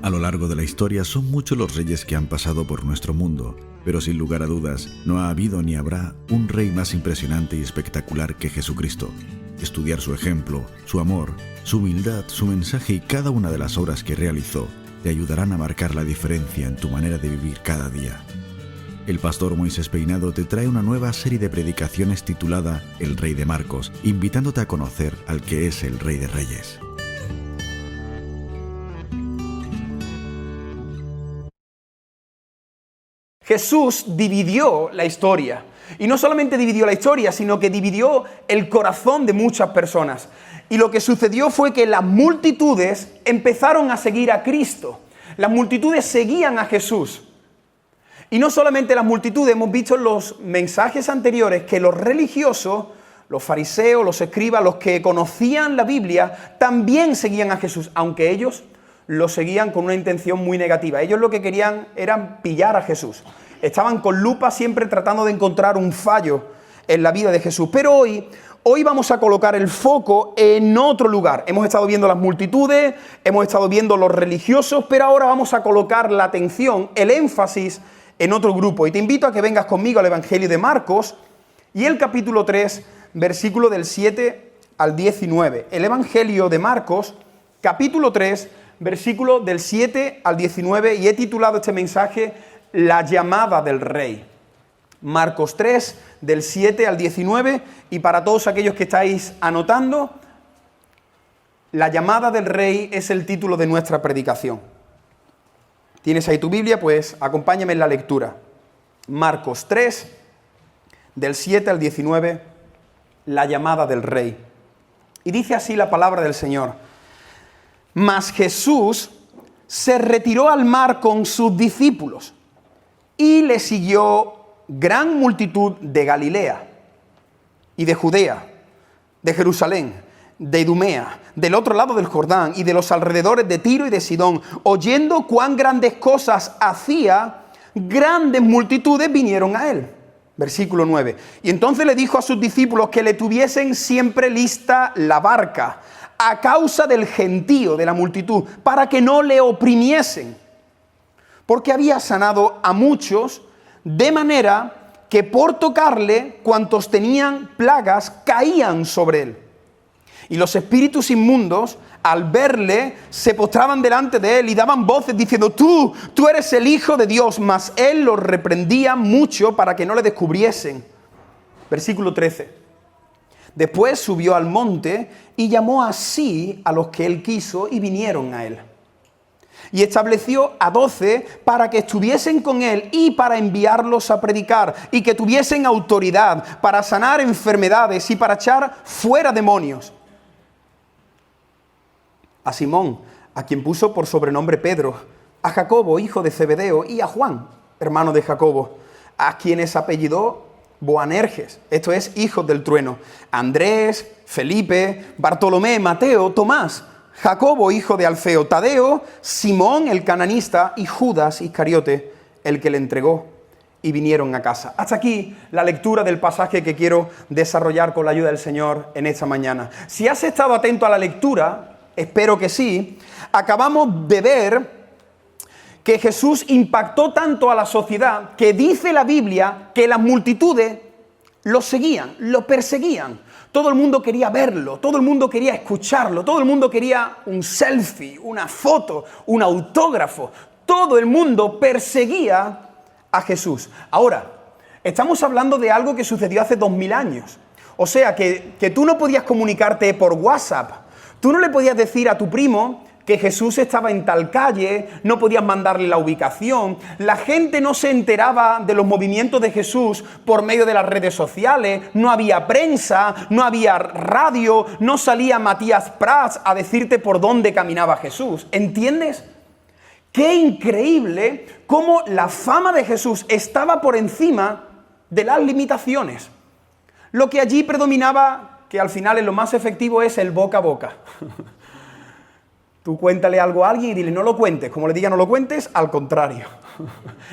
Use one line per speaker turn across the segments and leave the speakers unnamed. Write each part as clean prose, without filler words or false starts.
A lo largo de la historia son muchos los reyes que han pasado por nuestro mundo, pero sin lugar a dudas no ha habido ni habrá un rey más impresionante y espectacular que Jesucristo. Estudiar su ejemplo, su amor, su humildad, su mensaje y cada una de las obras que realizó te ayudarán a marcar la diferencia en tu manera de vivir cada día. El pastor Moisés Peinado te trae una nueva serie de predicaciones titulada El Rey de Marcos, invitándote a conocer al que es el Rey de Reyes.
Jesús dividió la historia. Y no solamente dividió la historia, sino que dividió el corazón de muchas personas. Y lo que sucedió fue que las multitudes empezaron a seguir a Cristo. Las multitudes seguían a Jesús. Y no solamente las multitudes, hemos visto en los mensajes anteriores que los religiosos, los fariseos, los escribas, los que conocían la Biblia, también seguían a Jesús, aunque ellos lo seguían con una intención muy negativa. Ellos lo que querían era pillar a Jesús. Estaban con lupa siempre tratando de encontrar un fallo en la vida de Jesús. Pero hoy vamos a colocar el foco en otro lugar. Hemos estado viendo las multitudes, hemos estado viendo los religiosos, pero ahora vamos a colocar la atención, el énfasis en otro grupo. Y te invito a que vengas conmigo al Evangelio de Marcos y el capítulo 3, versículo del 7 al 19. El Evangelio de Marcos, capítulo 3, versículo del 7 al 19, y he titulado este mensaje La llamada del Rey. Marcos 3, del 7 al 19, y para todos aquellos que estáis anotando, La llamada del Rey es el título de nuestra predicación. ¿Tienes ahí tu Biblia? Pues acompáñame en la lectura. Marcos 3, del 7 al 19, La llamada del Rey. Y dice así la palabra del Señor: Mas Jesús se retiró al mar con sus discípulos, y le siguió gran multitud de Galilea, y de Judea, de Jerusalén, de Idumea, del otro lado del Jordán, y de los alrededores de Tiro y de Sidón. Oyendo cuán grandes cosas hacía, grandes multitudes vinieron a él. Versículo 9. Y entonces le dijo a sus discípulos que le tuviesen siempre lista la barca, a causa del gentío de la multitud, para que no le oprimiesen, porque había sanado a muchos, de manera que por tocarle, cuantos tenían plagas caían sobre él. Y los espíritus inmundos, al verle, se postraban delante de él y daban voces diciendo: tú eres el Hijo de Dios. Mas él los reprendía mucho para que no le descubriesen. Versículo 13. Después subió al monte y llamó así a los que él quiso, y vinieron a él. Y estableció a 12 para que estuviesen con él y para enviarlos a predicar, y que tuviesen autoridad para sanar enfermedades y para echar fuera demonios. A Simón, a quien puso por sobrenombre Pedro, a Jacobo, hijo de Zebedeo, y a Juan, hermano de Jacobo, a quienes apellidó Boanerges, esto es, hijos del trueno, Andrés, Felipe, Bartolomé, Mateo, Tomás, Jacobo, hijo de Alfeo, Tadeo, Simón el cananista y Judas Iscariote, el que le entregó, y vinieron a casa. Hasta aquí la lectura del pasaje que quiero desarrollar con la ayuda del Señor en esta mañana. Si has estado atento a la lectura, espero que sí, acabamos de ver que Jesús impactó tanto a la sociedad que dice la Biblia que las multitudes lo seguían, lo perseguían. Todo el mundo quería verlo, todo el mundo quería escucharlo, todo el mundo quería un selfie, una foto, un autógrafo. Todo el mundo perseguía a Jesús. Ahora, estamos hablando de algo que sucedió hace 2000 años. O sea, que tú no podías comunicarte por WhatsApp. Tú no le podías decir a tu primo que Jesús estaba en tal calle, no podías mandarle la ubicación. La gente no se enteraba de los movimientos de Jesús por medio de las redes sociales, no había prensa, no había radio, no salía Matías Prats a decirte por dónde caminaba Jesús. ¿Entiendes? Qué increíble cómo la fama de Jesús estaba por encima de las limitaciones. Lo que allí predominaba, que al final es lo más efectivo, es el boca a boca. Tú cuéntale algo a alguien y dile, no lo cuentes. Como le diga no lo cuentes, al contrario.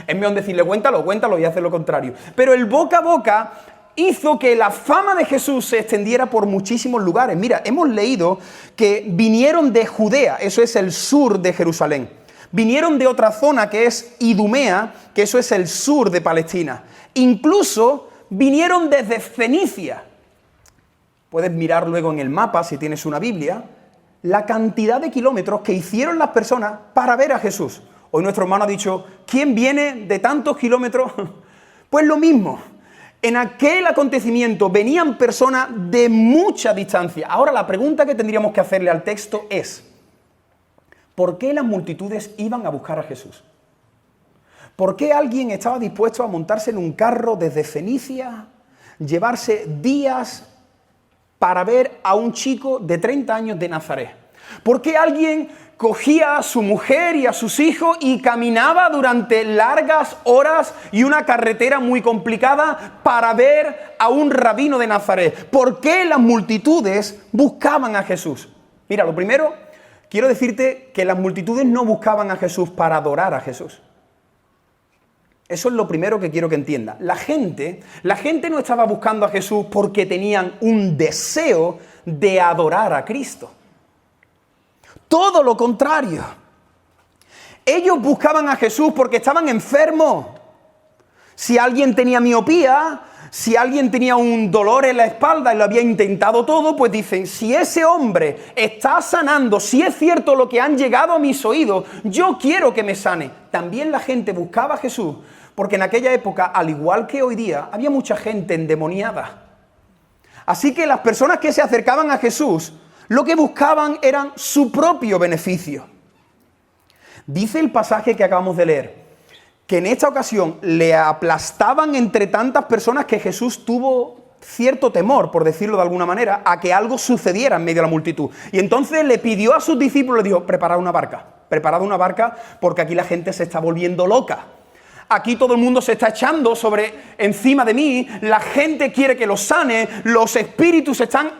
Es mejor decirle, cuéntalo y hace lo contrario. Pero el boca a boca hizo que la fama de Jesús se extendiera por muchísimos lugares. Mira, hemos leído que vinieron de Judea, eso es el sur de Jerusalén. vinieron de otra zona que es Idumea, que eso es el sur de Palestina. Incluso vinieron desde Fenicia. Puedes mirar luego en el mapa, si tienes una Biblia, la cantidad de kilómetros que hicieron las personas para ver a Jesús. Hoy nuestro hermano ha dicho, ¿quién viene de tantos kilómetros? Pues lo mismo. En aquel acontecimiento venían personas de mucha distancia. Ahora la pregunta que tendríamos que hacerle al texto es, ¿por qué las multitudes iban a buscar a Jesús? ¿Por qué alguien estaba dispuesto a montarse en un carro desde Fenicia, llevarse días para ver a un chico de 30 años de Nazaret? ¿Por qué alguien cogía a su mujer y a sus hijos y caminaba durante largas horas y una carretera muy complicada para ver a un rabino de Nazaret? ¿Por qué las multitudes buscaban a Jesús? Mira, lo primero, quiero decirte que las multitudes no buscaban a Jesús para adorar a Jesús. Eso es lo primero que quiero que entienda. La gente no estaba buscando a Jesús porque tenían un deseo de adorar a Cristo. Todo lo contrario. Ellos buscaban a Jesús porque estaban enfermos. Si alguien tenía miopía, si alguien tenía un dolor en la espalda y lo había intentado todo, pues dicen, si ese hombre está sanando, si es cierto lo que han llegado a mis oídos, yo quiero que me sane. También la gente buscaba a Jesús porque en aquella época, al igual que hoy día, había mucha gente endemoniada. Así que las personas que se acercaban a Jesús, lo que buscaban eran su propio beneficio. Dice el pasaje que acabamos de leer, que en esta ocasión le aplastaban entre tantas personas que Jesús tuvo cierto temor, por decirlo de alguna manera, a que algo sucediera en medio de la multitud. Y entonces le pidió a sus discípulos, le dijo, preparad una barca, porque aquí la gente se está volviendo loca. Aquí todo el mundo se está echando encima de mí, la gente quiere que los sane, los espíritus se están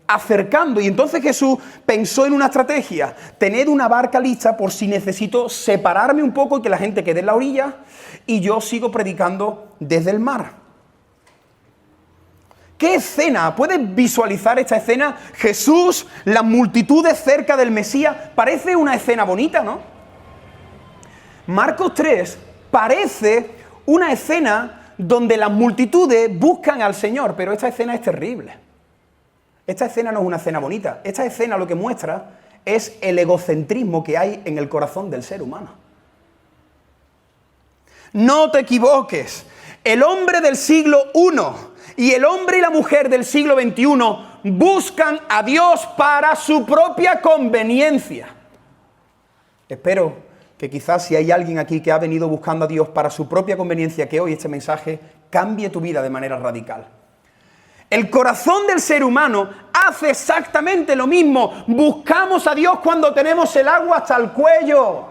acercando. Y entonces Jesús pensó en una estrategia, tener una barca lista por si necesito separarme un poco y que la gente quede en la orilla y yo sigo predicando desde el mar. ¿Qué escena? ¿Puedes visualizar esta escena? Jesús, las multitudes cerca del Mesías, parece una escena bonita, ¿no? Marcos 3 parece una escena donde las multitudes buscan al Señor, pero esta escena es terrible. Esta escena no es una escena bonita. Esta escena lo que muestra es el egocentrismo que hay en el corazón del ser humano. No te equivoques. El hombre del siglo I y el hombre y la mujer del siglo XXI buscan a Dios para su propia conveniencia. Espero que quizás si hay alguien aquí que ha venido buscando a Dios para su propia conveniencia, que hoy este mensaje cambie tu vida de manera radical. El corazón del ser humano hace exactamente lo mismo. Buscamos a Dios cuando tenemos el agua hasta el cuello.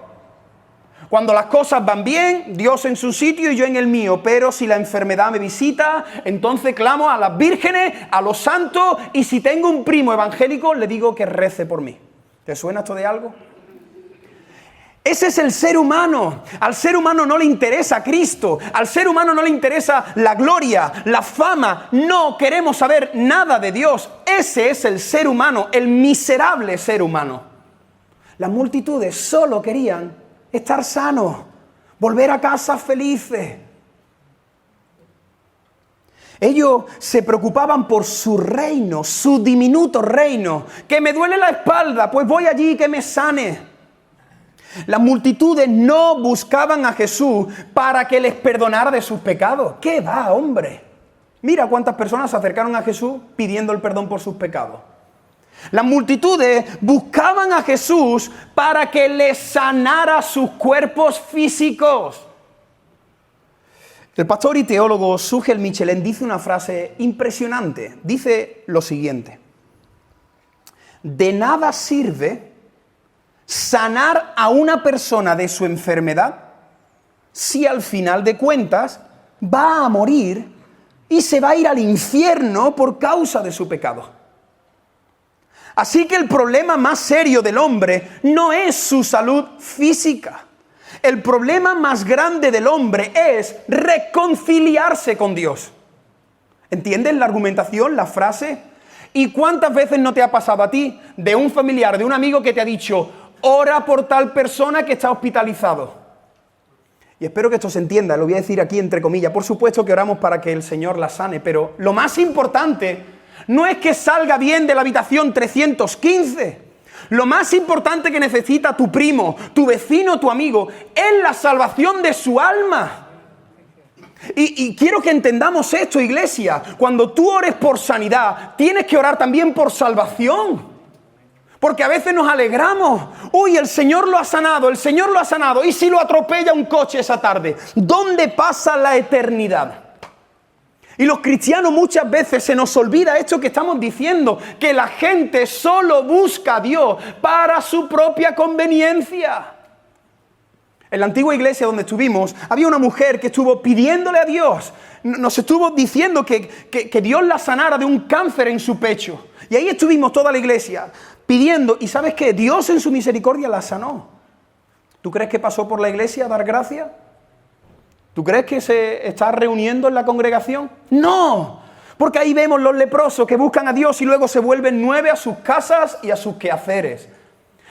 Cuando las cosas van bien, Dios en su sitio y yo en el mío. Pero si la enfermedad me visita, entonces clamo a las vírgenes, a los santos, y si tengo un primo evangélico, le digo que rece por mí. ¿Te suena esto de algo? Ese es el ser humano. Al ser humano no le interesa Cristo. Al ser humano no le interesa la gloria, la fama. No queremos saber nada de Dios. Ese es el ser humano, el miserable ser humano. Las multitudes solo querían estar sanos, volver a casa felices. Ellos se preocupaban por su reino, su diminuto reino. Que me duele la espalda, pues voy allí y que me sane. Las multitudes no buscaban a Jesús para que les perdonara de sus pecados. ¿Qué va, hombre? Mira cuántas personas se acercaron a Jesús pidiendo el perdón por sus pecados. Las multitudes buscaban a Jesús para que les sanara sus cuerpos físicos. El pastor y teólogo Sugel Michelin dice una frase impresionante. Dice lo siguiente: de nada sirve sanar a una persona de su enfermedad si al final de cuentas va a morir y se va a ir al infierno por causa de su pecado. Así que el problema más serio del hombre no es su salud física. El problema más grande del hombre es reconciliarse con Dios. ¿Entiendes la argumentación, la frase? ¿Y cuántas veces no te ha pasado a ti de un familiar, de un amigo que te ha dicho: ora por tal persona que está hospitalizado. Y espero que esto se entienda, lo voy a decir aquí entre comillas. Por supuesto que oramos para que el Señor la sane, pero lo más importante no es que salga bien de la habitación 315. Lo más importante que necesita tu primo, tu vecino, tu amigo, es la salvación de su alma. Y quiero que entendamos esto, iglesia. Cuando tú ores por sanidad, tienes que orar también por salvación. Porque a veces nos alegramos. Uy, el Señor lo ha sanado, el Señor lo ha sanado. ¿Y si lo atropella un coche esa tarde? ¿Dónde pasa la eternidad? Y los cristianos muchas veces se nos olvida esto que estamos diciendo, que la gente solo busca a Dios para su propia conveniencia. En la antigua iglesia donde estuvimos, había una mujer que estuvo pidiéndole a Dios, nos estuvo diciendo que Dios la sanara de un cáncer en su pecho. Y ahí estuvimos toda la iglesia pidiendo, y ¿sabes qué? Dios en su misericordia la sanó. ¿Tú crees que pasó por la iglesia a dar gracias? ¿Tú crees que se está reuniendo en la congregación? ¡No! Porque ahí vemos los leprosos que buscan a Dios y luego se vuelven 9 a sus casas y a sus quehaceres.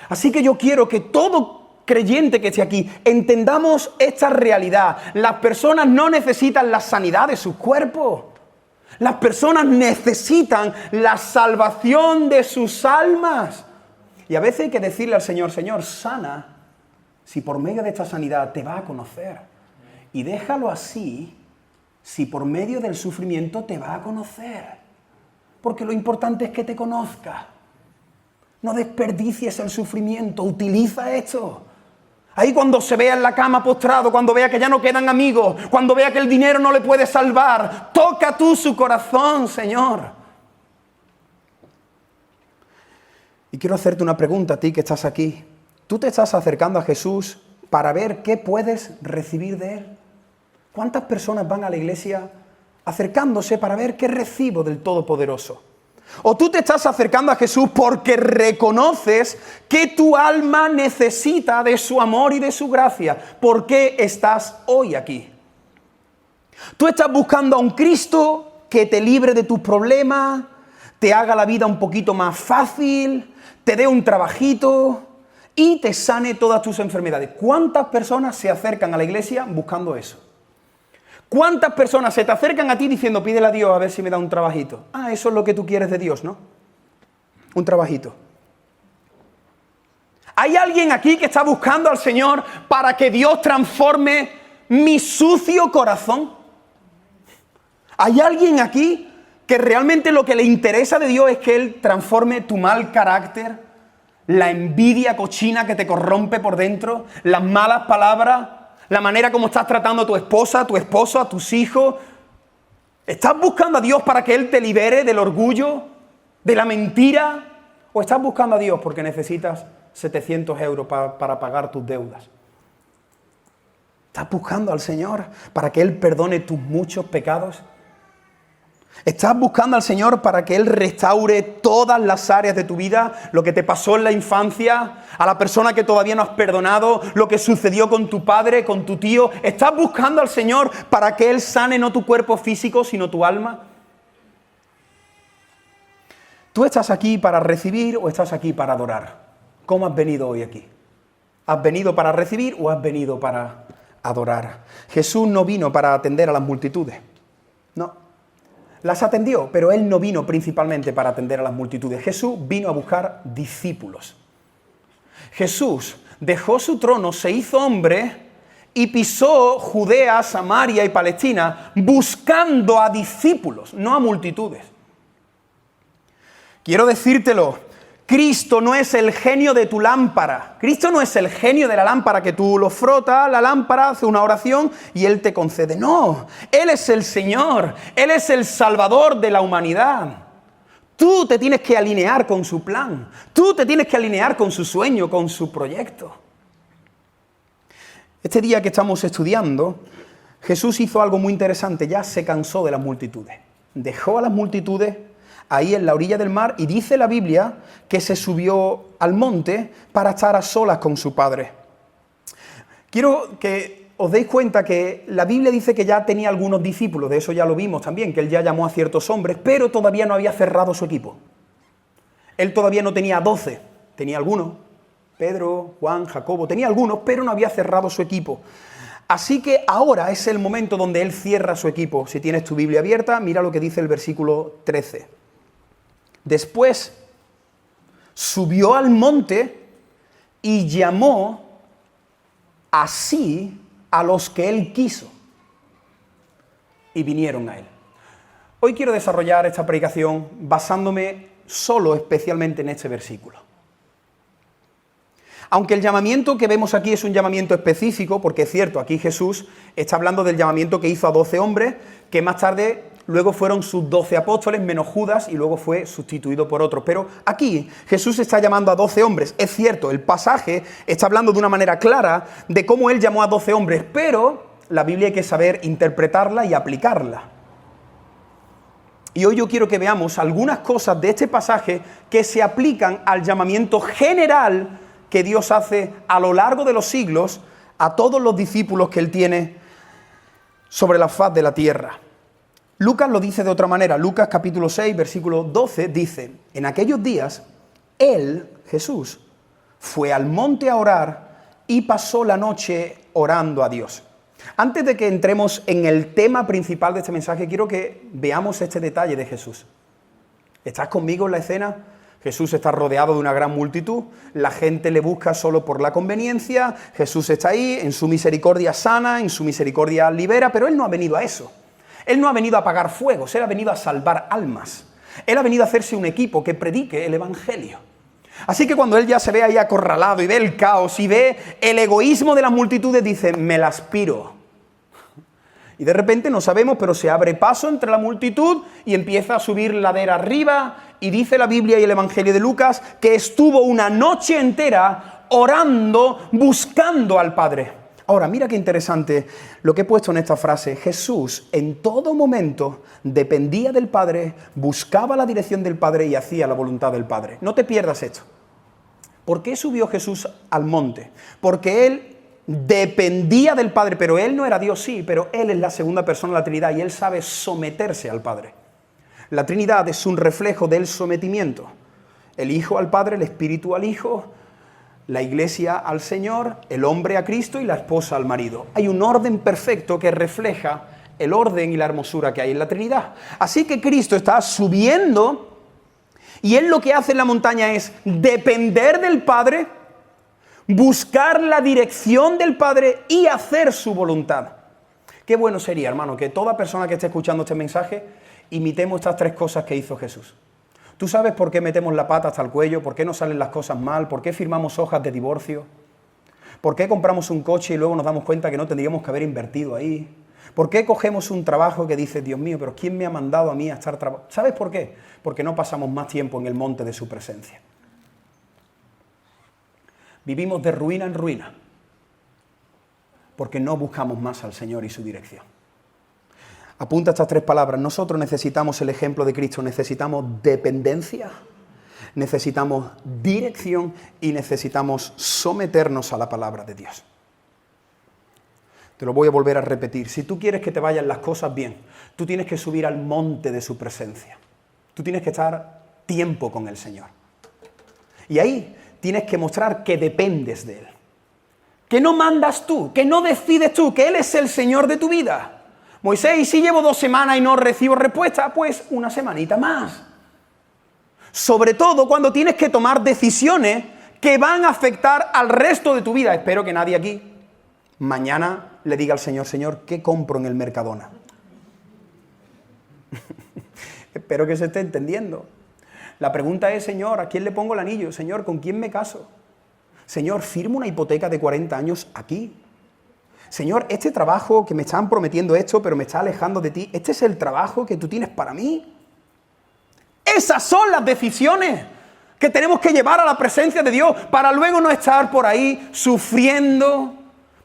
Así que yo quiero que todo creyente que esté aquí entendamos esta realidad. Las personas no necesitan la sanidad de sus cuerpos. Las personas necesitan la salvación de sus almas. Y a veces hay que decirle al Señor, Señor, sana, si por medio de esta sanidad te va a conocer. Y déjalo así, si por medio del sufrimiento te va a conocer. Porque lo importante es que te conozca. No desperdicies el sufrimiento, utiliza esto. Ahí cuando se vea en la cama postrado, cuando vea que ya no quedan amigos, cuando vea que el dinero no le puede salvar, toca tú su corazón, Señor. Y quiero hacerte una pregunta a ti que estás aquí. ¿Tú te estás acercando a Jesús para ver qué puedes recibir de Él? ¿Cuántas personas van a la iglesia acercándose para ver qué recibo del Todopoderoso? ¿O tú te estás acercando a Jesús porque reconoces que tu alma necesita de su amor y de su gracia? ¿Por qué estás hoy aquí? ¿Tú estás buscando a un Cristo que te libre de tus problemas, te haga la vida un poquito más fácil, te dé un trabajito y te sane todas tus enfermedades? ¿Cuántas personas se acercan a la iglesia buscando eso? ¿Cuántas personas se te acercan a ti diciendo, pídele a Dios a ver si me da un trabajito? Ah, eso es lo que tú quieres de Dios, ¿no? Un trabajito. ¿Hay alguien aquí que está buscando al Señor para que Dios transforme mi sucio corazón? ¿Hay alguien aquí que realmente lo que le interesa de Dios es que Él transforme tu mal carácter, la envidia cochina que te corrompe por dentro, las malas palabras, la manera como estás tratando a tu esposa, a tu esposo, a tus hijos? ¿Estás buscando a Dios para que Él te libere del orgullo, de la mentira? ¿O estás buscando a Dios porque necesitas 700 euros para pagar tus deudas? ¿Estás buscando al Señor para que Él perdone tus muchos pecados? ¿Estás buscando al Señor para que Él restaure todas las áreas de tu vida? Lo que te pasó en la infancia, a la persona que todavía no has perdonado, lo que sucedió con tu padre, con tu tío. ¿Estás buscando al Señor para que Él sane no tu cuerpo físico, sino tu alma? ¿Tú estás aquí para recibir o estás aquí para adorar? ¿Cómo has venido hoy aquí? ¿Has venido para recibir o has venido para adorar? Jesús no vino para atender a las multitudes. No. Las atendió, pero Él no vino principalmente para atender a las multitudes. Jesús vino a buscar discípulos. Jesús dejó su trono, se hizo hombre y pisó Judea, Samaria y Palestina buscando a discípulos, no a multitudes. Quiero decírtelo, Cristo no es el genio de tu lámpara. Cristo no es el genio de la lámpara que tú lo frotas, la lámpara, hace una oración y Él te concede. No, Él es el Señor, Él es el Salvador de la humanidad. Tú te tienes que alinear con su plan, tú te tienes que alinear con su sueño, con su proyecto. Este día que estamos estudiando, Jesús hizo algo muy interesante, ya se cansó de las multitudes. Dejó a las multitudes ahí en la orilla del mar, y dice la Biblia que se subió al monte para estar a solas con su Padre. Quiero que os deis cuenta que la Biblia dice que ya tenía algunos discípulos, de eso ya lo vimos también, que Él ya llamó a ciertos hombres, pero todavía no había cerrado su equipo. Él todavía no tenía 12, tenía algunos, Pedro, Juan, Jacobo, tenía algunos, pero no había cerrado su equipo. Así que ahora es el momento donde él cierra su equipo. Si tienes tu Biblia abierta, mira lo que dice el versículo 13. Después subió al monte y llamó así a los que él quiso, y vinieron a él. Hoy quiero desarrollar esta predicación basándome solo especialmente en este versículo. Aunque el llamamiento que vemos aquí es un llamamiento específico, porque es cierto, aquí Jesús está hablando del llamamiento que hizo a 12 hombres, que más tarde luego fueron sus 12 apóstoles, menos Judas, y luego fue sustituido por otros. Pero aquí Jesús está llamando a 12 hombres. Es cierto, el pasaje está hablando de una manera clara de cómo él llamó a 12 hombres, pero la Biblia hay que saber interpretarla y aplicarla. Y hoy yo quiero que veamos algunas cosas de este pasaje que se aplican al llamamiento general que Dios hace a lo largo de los siglos a todos los discípulos que Él tiene sobre la faz de la tierra. Lucas lo dice de otra manera. Lucas capítulo 6, versículo 12 dice: en aquellos días, Él, Jesús, fue al monte a orar y pasó la noche orando a Dios. Antes de que entremos en el tema principal de este mensaje, quiero que veamos este detalle de Jesús. ¿Estás conmigo en la escena? Jesús está rodeado de una gran multitud, la gente le busca solo por la conveniencia, Jesús está ahí, en su misericordia sana, en su misericordia libera, pero Él no ha venido a eso. Él no ha venido a apagar fuegos, Él ha venido a salvar almas. Él ha venido a hacerse un equipo que predique el Evangelio. Así que cuando Él ya se ve ahí acorralado y ve el caos y ve el egoísmo de las multitudes, dice: me las piro. Y de repente no sabemos, pero se abre paso entre la multitud y empieza a subir ladera arriba, y dice la Biblia y el Evangelio de Lucas que estuvo una noche entera orando, buscando al Padre. Ahora, mira qué interesante lo que he puesto en esta frase. Jesús en todo momento dependía del Padre, buscaba la dirección del Padre y hacía la voluntad del Padre. No te pierdas esto. ¿Por qué subió Jesús al monte? Porque Él dependía del Padre, pero Él no era Dios, sí, pero Él es la segunda persona de la Trinidad y Él sabe someterse al Padre. La Trinidad es un reflejo del sometimiento. El Hijo al Padre, el Espíritu al Hijo, la Iglesia al Señor, el hombre a Cristo y la esposa al marido. Hay un orden perfecto que refleja el orden y la hermosura que hay en la Trinidad. Así que Cristo está subiendo y Él lo que hace en la montaña es depender del Padre, buscar la dirección del Padre y hacer su voluntad. Qué bueno sería, hermano, que toda persona que esté escuchando este mensaje imitemos estas tres cosas que hizo Jesús. ¿Tú sabes por qué metemos la pata hasta el cuello? ¿Por qué nos salen las cosas mal? ¿Por qué firmamos hojas de divorcio? ¿Por qué compramos un coche y luego nos damos cuenta que no tendríamos que haber invertido ahí? ¿Por qué cogemos un trabajo que dices: Dios mío, pero ¿quién me ha mandado a mí a estar trabajando? ¿Sabes por qué? Porque no pasamos más tiempo en el monte de su presencia. Vivimos de ruina en ruina porque no buscamos más al Señor y su dirección. Apunta estas tres palabras. Nosotros necesitamos el ejemplo de Cristo, necesitamos dependencia, necesitamos dirección y necesitamos someternos a la palabra de Dios. Te lo voy a volver a repetir. Si tú quieres que te vayan las cosas bien, tú tienes que subir al monte de su presencia. Tú tienes que estar tiempo con el Señor. Y ahí tienes que mostrar que dependes de Él. Que no mandas tú, que no decides tú, que Él es el Señor de tu vida. Moisés, ¿y si llevo 2 semanas y no recibo respuesta? Pues una semanita más. Sobre todo cuando tienes que tomar decisiones que van a afectar al resto de tu vida. Espero que nadie aquí mañana le diga al Señor: Señor, ¿qué compro en el Mercadona? Espero que se esté entendiendo. La pregunta es: Señor, ¿a quién le pongo el anillo? Señor, ¿con quién me caso? Señor, ¿firmo una hipoteca de 40 años aquí? Señor, este trabajo que me están prometiendo esto, pero me está alejando de ti, ¿este es el trabajo que tú tienes para mí? Esas son las decisiones que tenemos que llevar a la presencia de Dios para luego no estar por ahí sufriendo,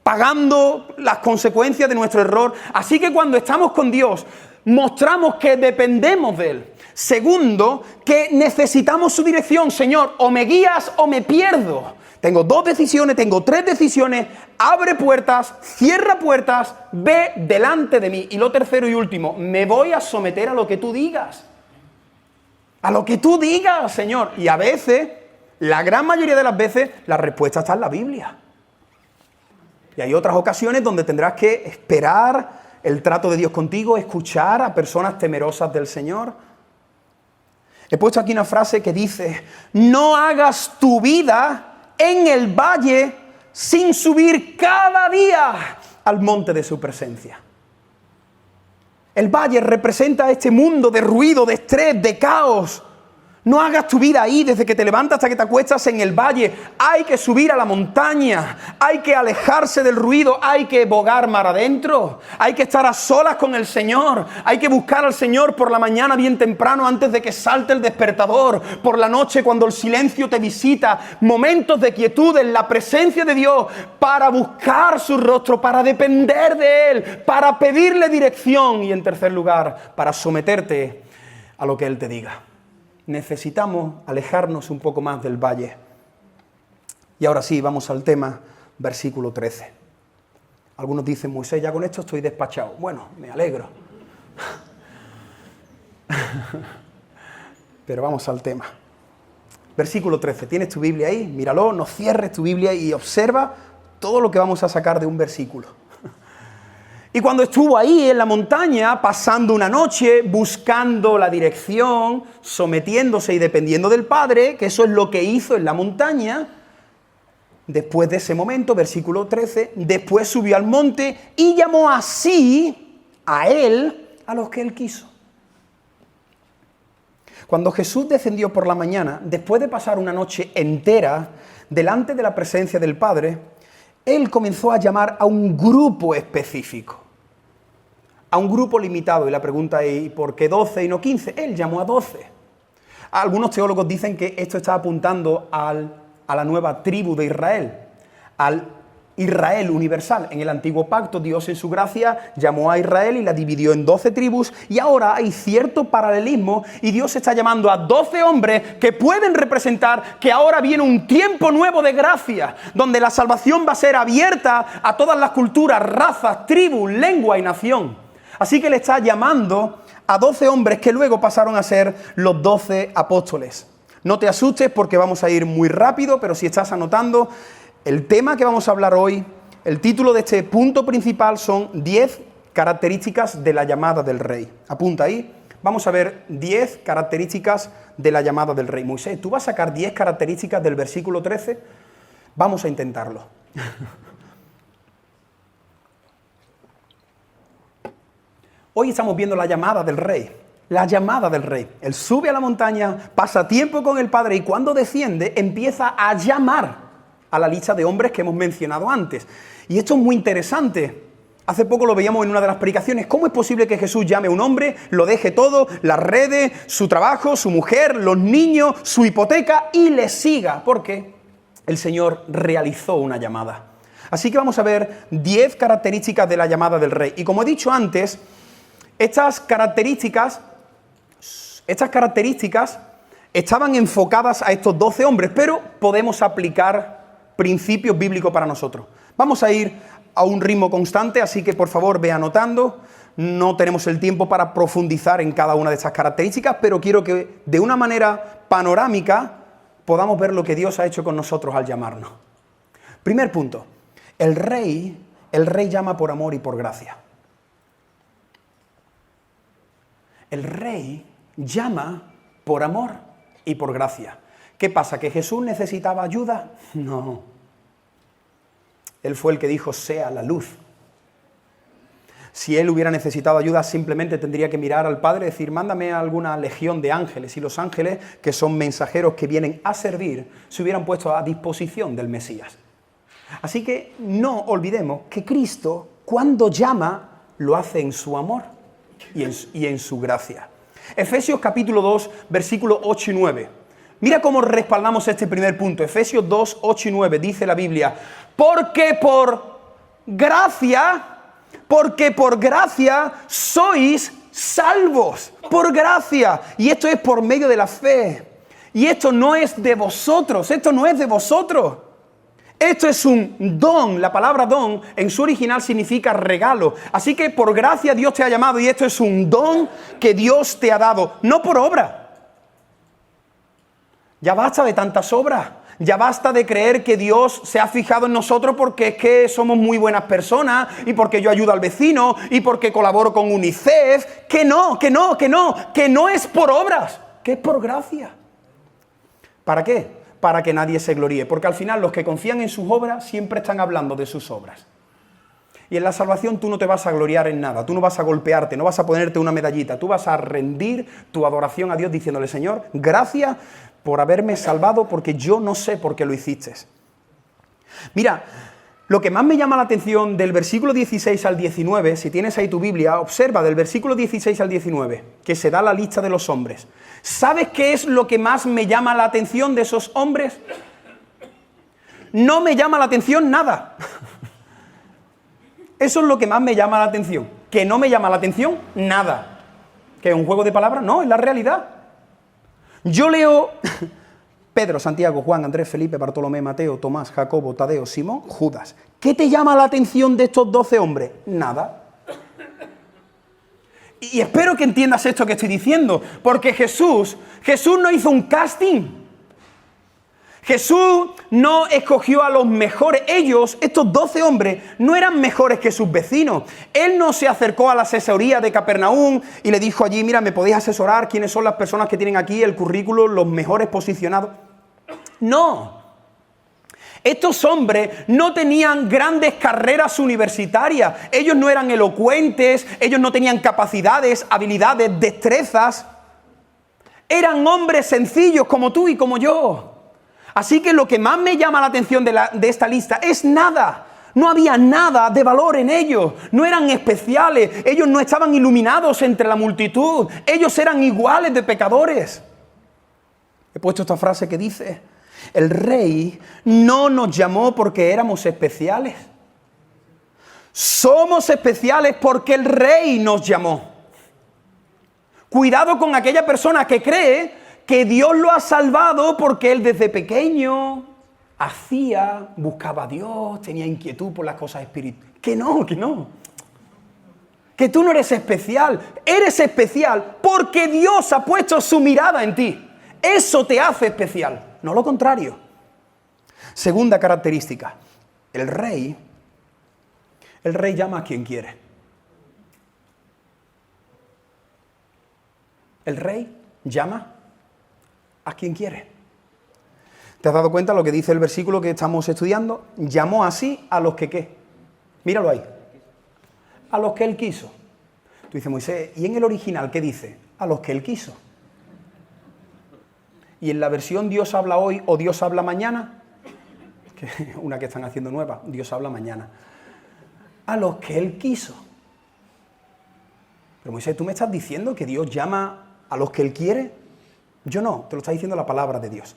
pagando las consecuencias de nuestro error. Así que cuando estamos con Dios, mostramos que dependemos de Él. Segundo, que necesitamos su dirección. Señor, o me guías o me pierdo. Tengo 2 decisiones, tengo 3 decisiones. Abre puertas, cierra puertas, ve delante de mí. Y lo tercero y último, me voy a someter a lo que tú digas. A lo que tú digas, Señor. Y a veces La gran mayoría de las veces la respuesta está en la Biblia. Y hay otras ocasiones donde tendrás que esperar el trato de Dios contigo, escuchar a personas temerosas del Señor. He puesto aquí una frase que dice: no hagas tu vida en el valle sin subir cada día al monte de su presencia. El valle representa este mundo de ruido, de estrés, de caos. No hagas tu vida ahí, desde que te levantas hasta que te acuestas en el valle. Hay que subir a la montaña, hay que alejarse del ruido, hay que bogar mar adentro, hay que estar a solas con el Señor, hay que buscar al Señor por la mañana bien temprano antes de que salte el despertador, por la noche cuando el silencio te visita, momentos de quietud en la presencia de Dios para buscar su rostro, para depender de Él, para pedirle dirección y en tercer lugar, para someterte a lo que Él te diga. Necesitamos alejarnos un poco más del valle. Y ahora sí, vamos al tema, versículo 13. Algunos dicen: Moisés, ya con esto estoy despachado. Bueno, me alegro. Pero vamos al tema. Versículo 13. ¿Tienes tu Biblia ahí? Míralo, no cierres tu Biblia y observa todo lo que vamos a sacar de un versículo. Y cuando estuvo ahí en la montaña, pasando una noche, buscando la dirección, sometiéndose y dependiendo del Padre, que eso es lo que hizo en la montaña, después de ese momento, versículo 13, después subió al monte y llamó así a él a los que él quiso. Cuando Jesús descendió por la mañana, después de pasar una noche entera delante de la presencia del Padre, él comenzó a llamar a un grupo específico, a un grupo limitado. Y la pregunta es: ¿y por qué 12 y no 15? Él llamó a 12. Algunos teólogos dicen que esto está apuntando a la nueva tribu de Israel, al Israel universal. En el antiguo pacto, Dios en su gracia llamó a Israel y la dividió en 12 tribus, y ahora hay cierto paralelismo y Dios está llamando a 12 hombres que pueden representar que ahora viene un tiempo nuevo de gracia, donde la salvación va a ser abierta a todas las culturas, razas, tribus, lengua y nación. Así que le está llamando a 12 hombres que luego pasaron a ser los 12 apóstoles. No te asustes porque vamos a ir muy rápido, pero si estás anotando, el tema que vamos a hablar hoy, el título de este punto principal son 10 características de la llamada del rey. Apunta ahí. Vamos a ver 10 características de la llamada del rey. Moisés, ¿tú vas a sacar 10 características del versículo 13? Vamos a intentarlo. Hoy estamos viendo la llamada del rey. La llamada del rey. Él sube a la montaña, pasa tiempo con el Padre y cuando desciende empieza a llamar a la lista de hombres que hemos mencionado antes. Y esto es muy interesante. Hace poco lo veíamos en una de las predicaciones. ¿Cómo es posible que Jesús llame a un hombre, lo deje todo, las redes, su trabajo, su mujer, los niños, su hipoteca y le siga? Porque el Señor realizó una llamada. Así que vamos a ver 10 características de la llamada del rey. Y como he dicho antes, estas características estaban enfocadas a estos 12 hombres, pero podemos aplicar principios bíblicos para nosotros. Vamos a ir a un ritmo constante, así que por favor ve anotando. No tenemos el tiempo para profundizar en cada una de estas características, pero quiero que de una manera panorámica podamos ver lo que Dios ha hecho con nosotros al llamarnos. Primer punto, el rey llama por amor y por gracia. El rey llama por amor y por gracia. ¿Qué pasa? ¿Que Jesús necesitaba ayuda? No. Él fue el que dijo: sea la luz. Si él hubiera necesitado ayuda, simplemente tendría que mirar al Padre y decir: mándame alguna legión de ángeles. Y los ángeles, que son mensajeros que vienen a servir, se hubieran puesto a disposición del Mesías. Así que no olvidemos que Cristo, cuando llama, lo hace en su amor y en su gracia. Efesios capítulo 2, versículos 8 y 9. Mira cómo respaldamos este primer punto. Efesios 2, 8 y 9 dice la Biblia: porque por gracia sois salvos. Por gracia. Y esto es por medio de la fe. Y esto no es de vosotros. Esto no es de vosotros. Esto es un don. La palabra don en su original significa regalo. Así que por gracia Dios te ha llamado y esto es un don que Dios te ha dado. No por obra. Ya basta de tantas obras. Ya basta de creer que Dios se ha fijado en nosotros porque es que somos muy buenas personas y porque yo ayudo al vecino y porque colaboro con UNICEF. Que no es por obras, que es por gracia. ¿Para qué? Para que nadie se gloríe, porque al final los que confían en sus obras siempre están hablando de sus obras. Y en la salvación tú no te vas a gloriar en nada, tú no vas a golpearte, no vas a ponerte una medallita, tú vas a rendir tu adoración a Dios diciéndole: Señor, gracias por haberme salvado porque yo no sé por qué lo hiciste. Mira, lo que más me llama la atención del versículo 16 al 19, si tienes ahí tu Biblia, observa del versículo 16 al 19, que se da la lista de los hombres. ¿Sabes qué es lo que más me llama la atención de esos hombres? No me llama la atención nada. Eso es lo que más me llama la atención. Que no me llama la atención nada. ¿Que es un juego de palabras? No, es la realidad. Yo leo Pedro, Santiago, Juan, Andrés, Felipe, Bartolomé, Mateo, Tomás, Jacobo, Tadeo, Simón, Judas. ¿Qué te llama la atención de estos 12 hombres? Nada. Y espero que entiendas esto que estoy diciendo, porque Jesús no hizo un casting. Jesús no escogió a los mejores. Ellos, estos 12 hombres, no eran mejores que sus vecinos. Él no se acercó a la asesoría de Capernaum y le dijo allí: mira, ¿me podéis asesorar quiénes son las personas que tienen aquí el currículum, los mejores posicionados? No. Estos hombres no tenían grandes carreras universitarias. Ellos no eran elocuentes, ellos no tenían capacidades, habilidades, destrezas. Eran hombres sencillos como tú y como yo. Así que lo que más me llama la atención de esta lista es nada. No había nada de valor en ellos. No eran especiales. Ellos no estaban iluminados entre la multitud. Ellos eran iguales de pecadores. He puesto esta frase que dice: el Rey no nos llamó porque éramos especiales. Somos especiales porque el Rey nos llamó. Cuidado con aquella persona que cree que Dios lo ha salvado porque él desde pequeño buscaba a Dios, tenía inquietud por las cosas espirituales. Que no. Que tú no eres especial. Eres especial porque Dios ha puesto su mirada en ti. Eso te hace especial, no lo contrario. Segunda característica. El rey llama a quien quiere. El rey llama a quien quiere. ¿Te has dado cuenta lo que dice el versículo que estamos estudiando? Llamó así a los que ¿qué? Míralo ahí. A los que él quiso. Tú dices: Moisés, ¿y en el original qué dice? A los que él quiso. Y en la versión Dios habla hoy o Dios habla mañana, que una que están haciendo nueva, Dios habla mañana. A los que él quiso. Pero Moisés, ¿tú me estás diciendo que Dios llama a los que él quiere? Yo no, te lo está diciendo la palabra de Dios.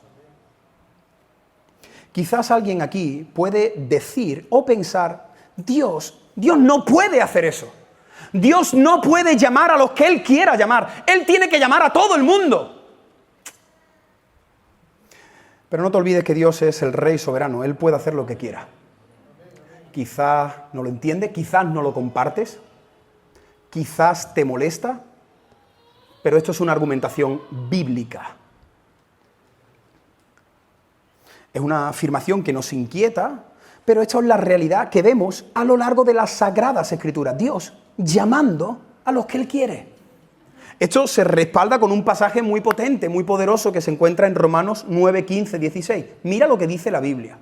Quizás alguien aquí puede decir o pensar: Dios no puede hacer eso. Dios no puede llamar a los que Él quiera llamar. Él tiene que llamar a todo el mundo. Pero no te olvides que Dios es el Rey soberano. Él puede hacer lo que quiera. Quizás no lo entiendes, quizás no lo compartes, quizás te molesta, pero esto es una argumentación bíblica. Es una afirmación que nos inquieta, pero esto es la realidad que vemos a lo largo de las Sagradas Escrituras. Dios llamando a los que Él quiere. Esto se respalda con un pasaje muy potente, muy poderoso, que se encuentra en Romanos 9, 15, 16. Mira lo que dice la Biblia.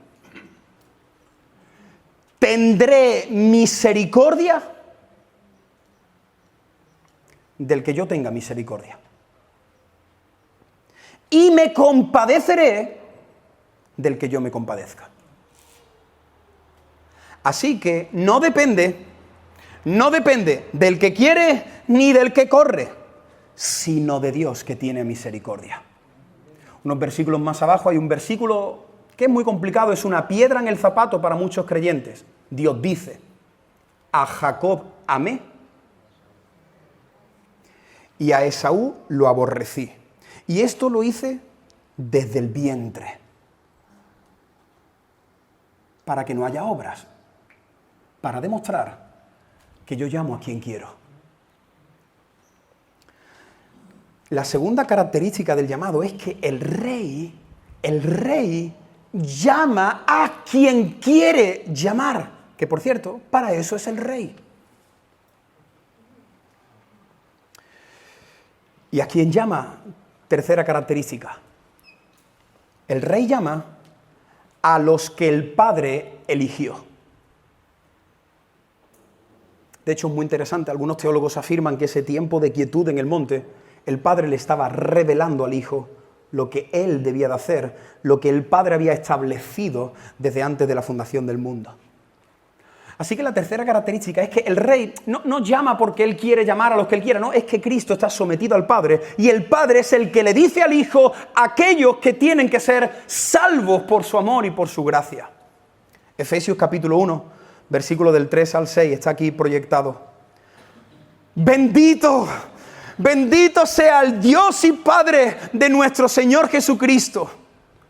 Tendré misericordia del que yo tenga misericordia. Y me compadeceré del que yo me compadezca. Así que no depende del que quiere ni del que corre, sino de Dios que tiene misericordia. Unos versículos más abajo hay un versículo que es muy complicado, es una piedra en el zapato para muchos creyentes. Dios dice: a Jacob amé y a Esaú lo aborrecí. Y esto lo hice desde el vientre, para que no haya obras, para demostrar que yo llamo a quien quiero. La segunda característica del llamado es que el rey el rey llama a quien quiere llamar, que por cierto, para eso es el rey. ¿Y a quién llama? Tercera característica. El rey llama a los que el Padre eligió. De hecho, es muy interesante. Algunos teólogos afirman que ese tiempo de quietud en el monte, el Padre le estaba revelando al Hijo lo que Él debía de hacer, lo que el Padre había establecido desde antes de la fundación del mundo. Así que la tercera característica es que el rey no llama porque él quiere llamar a los que él quiera, no, es que Cristo está sometido al Padre y el Padre es el que le dice al Hijo aquellos que tienen que ser salvos por su amor y por su gracia. Efesios capítulo 1, versículo del 3 al 6, está aquí proyectado. Bendito sea el Dios y Padre de nuestro Señor Jesucristo.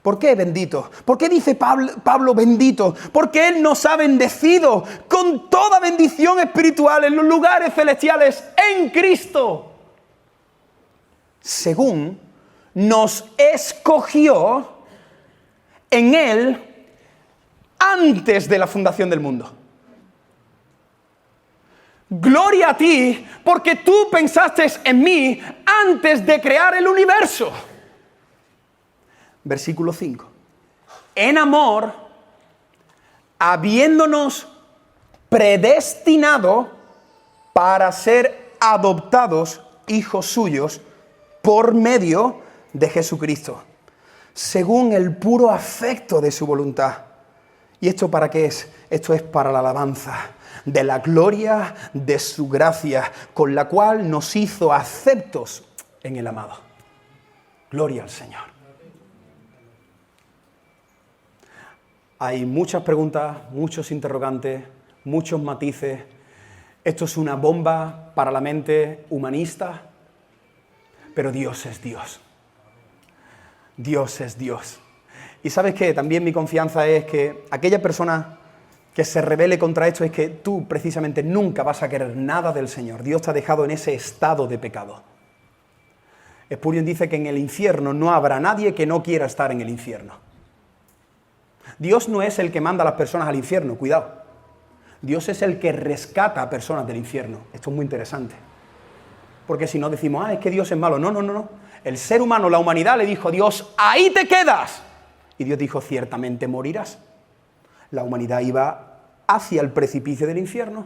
¿Por qué bendito? ¿Por qué dice Pablo bendito? Porque Él nos ha bendecido con toda bendición espiritual en los lugares celestiales en Cristo. Según nos escogió en Él antes de la fundación del mundo. Gloria a ti, porque tú pensaste en mí antes de crear el universo. Versículo 5. En amor, habiéndonos predestinado para ser adoptados hijos suyos por medio de Jesucristo, según el puro afecto de su voluntad. ¿Y esto para qué es? Esto es para la alabanza de la gloria de su gracia, con la cual nos hizo aceptos en el amado. Gloria al Señor. Hay muchas preguntas, muchos interrogantes, muchos matices. Esto es una bomba para la mente humanista, pero Dios es Dios. Dios es Dios. Y ¿sabes qué? También mi confianza es que aquella persona que se rebele contra esto es que tú precisamente nunca vas a querer nada del Señor. Dios te ha dejado en ese estado de pecado. Spurgeon dice que en el infierno no habrá nadie que no quiera estar en el infierno. Dios no es el que manda a las personas al infierno, cuidado. Dios es el que rescata a personas del infierno. Esto es muy interesante. Porque si no decimos, es que Dios es malo. No. El ser humano, la humanidad le dijo a Dios, ahí te quedas. Y Dios dijo, ciertamente morirás. La humanidad iba hacia el precipicio del infierno.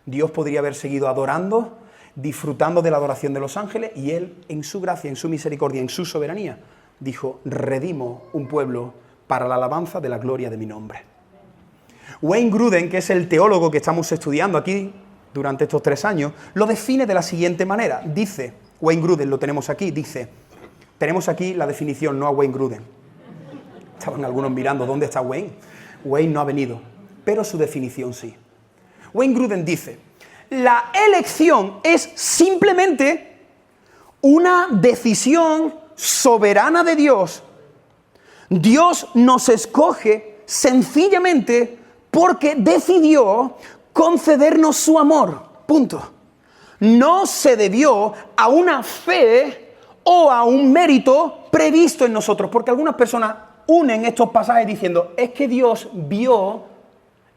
Dios podría haber seguido adorando, disfrutando de la adoración de los ángeles, y Él, en su gracia, en su misericordia, en su soberanía, dijo, redimo un pueblo para la alabanza de la gloria de mi nombre. Wayne Grudem, que es el teólogo que estamos estudiando aquí durante estos 3 años, lo define de la siguiente manera. Dice, Wayne Grudem, lo tenemos aquí, dice, tenemos aquí la definición, no a Wayne Grudem. Estaban algunos mirando, ¿dónde está Wayne? Wayne no ha venido, pero su definición sí. Wayne Grudem dice, la elección es simplemente una decisión soberana de Dios. Dios nos escoge sencillamente porque decidió concedernos su amor. Punto. No se debió a una fe o a un mérito previsto en nosotros, porque algunas personas unen estos pasajes diciendo, es que Dios vio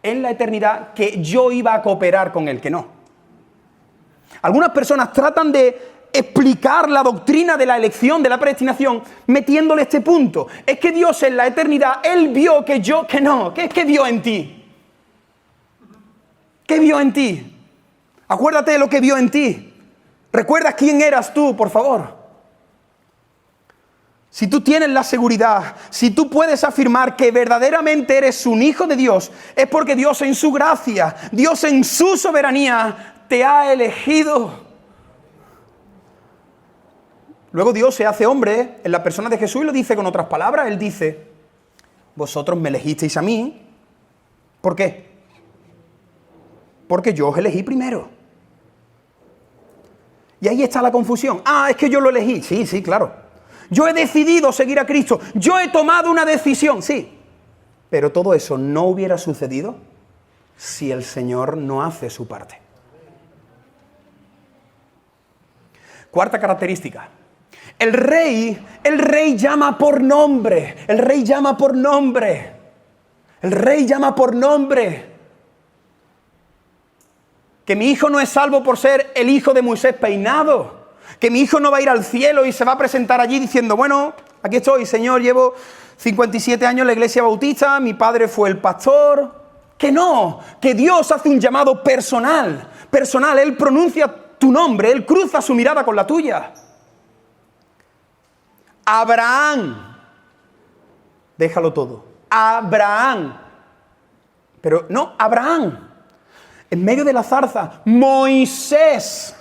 en la eternidad que yo iba a cooperar con Él, que no. Algunas personas tratan de explicar la doctrina de la elección, de la predestinación, metiéndole este punto. Es que Dios en la eternidad, Él vio que yo, que no. ¿Qué vio en ti? ¿Qué vio en ti? Acuérdate de lo que vio en ti. ¿Recuerdas quién eras tú, por favor? Si tú tienes la seguridad, si tú puedes afirmar que verdaderamente eres un hijo de Dios, es porque Dios en su gracia, Dios en su soberanía, te ha elegido. Luego Dios se hace hombre en la persona de Jesús y lo dice con otras palabras. Él dice, vosotros me elegisteis a mí. ¿Por qué? Porque yo os elegí primero. Y ahí está la confusión. Es que yo lo elegí. Sí, claro. Yo he decidido seguir a Cristo. Yo he tomado una decisión. Sí. Pero todo eso no hubiera sucedido si el Señor no hace su parte. Cuarta característica. El rey llama por nombre. El rey llama por nombre. El rey llama por nombre. Que mi hijo no es salvo por ser el hijo de Moisés peinado. Que mi hijo no va a ir al cielo y se va a presentar allí diciendo, bueno, aquí estoy, Señor, llevo 57 años en la iglesia bautista, mi padre fue el pastor. Que no, que Dios hace un llamado personal. Personal, Él pronuncia tu nombre, Él cruza su mirada con la tuya. Abraham. Déjalo todo. Abraham. Pero no, Abraham. En medio de la zarza, Moisés.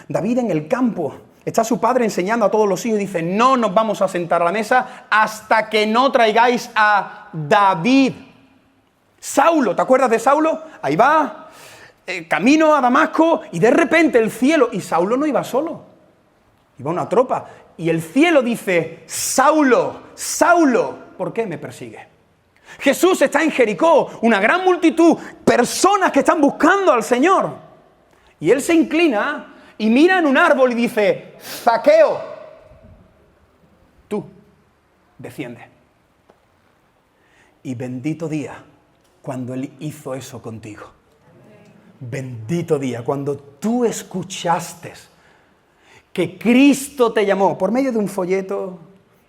David en el campo. Está su padre enseñando a todos los hijos y dice, no nos vamos a sentar a la mesa hasta que no traigáis a David. Saulo, ¿te acuerdas de Saulo? Ahí va, camino a Damasco y de repente el cielo, y Saulo no iba solo, iba una tropa, y el cielo dice, Saulo, Saulo, ¿por qué me persigue? Jesús está en Jericó, una gran multitud, personas que están buscando al Señor, y él se inclina y mira en un árbol y dice, Zaqueo, tú, desciende. Y bendito día cuando Él hizo eso contigo. Bendito día cuando tú escuchaste que Cristo te llamó por medio de un folleto,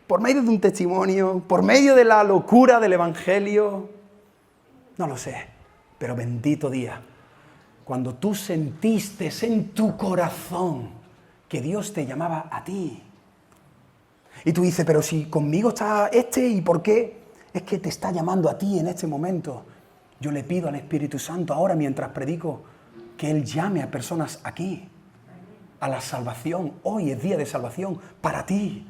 por medio de un testimonio, por medio de la locura del Evangelio. No lo sé, pero bendito día cuando tú sentiste en tu corazón que Dios te llamaba a ti. Y tú dices, pero si conmigo está ¿y por qué? Es que te está llamando a ti en este momento. Yo le pido al Espíritu Santo ahora mientras predico que Él llame a personas aquí, a la salvación. Hoy es día de salvación para ti.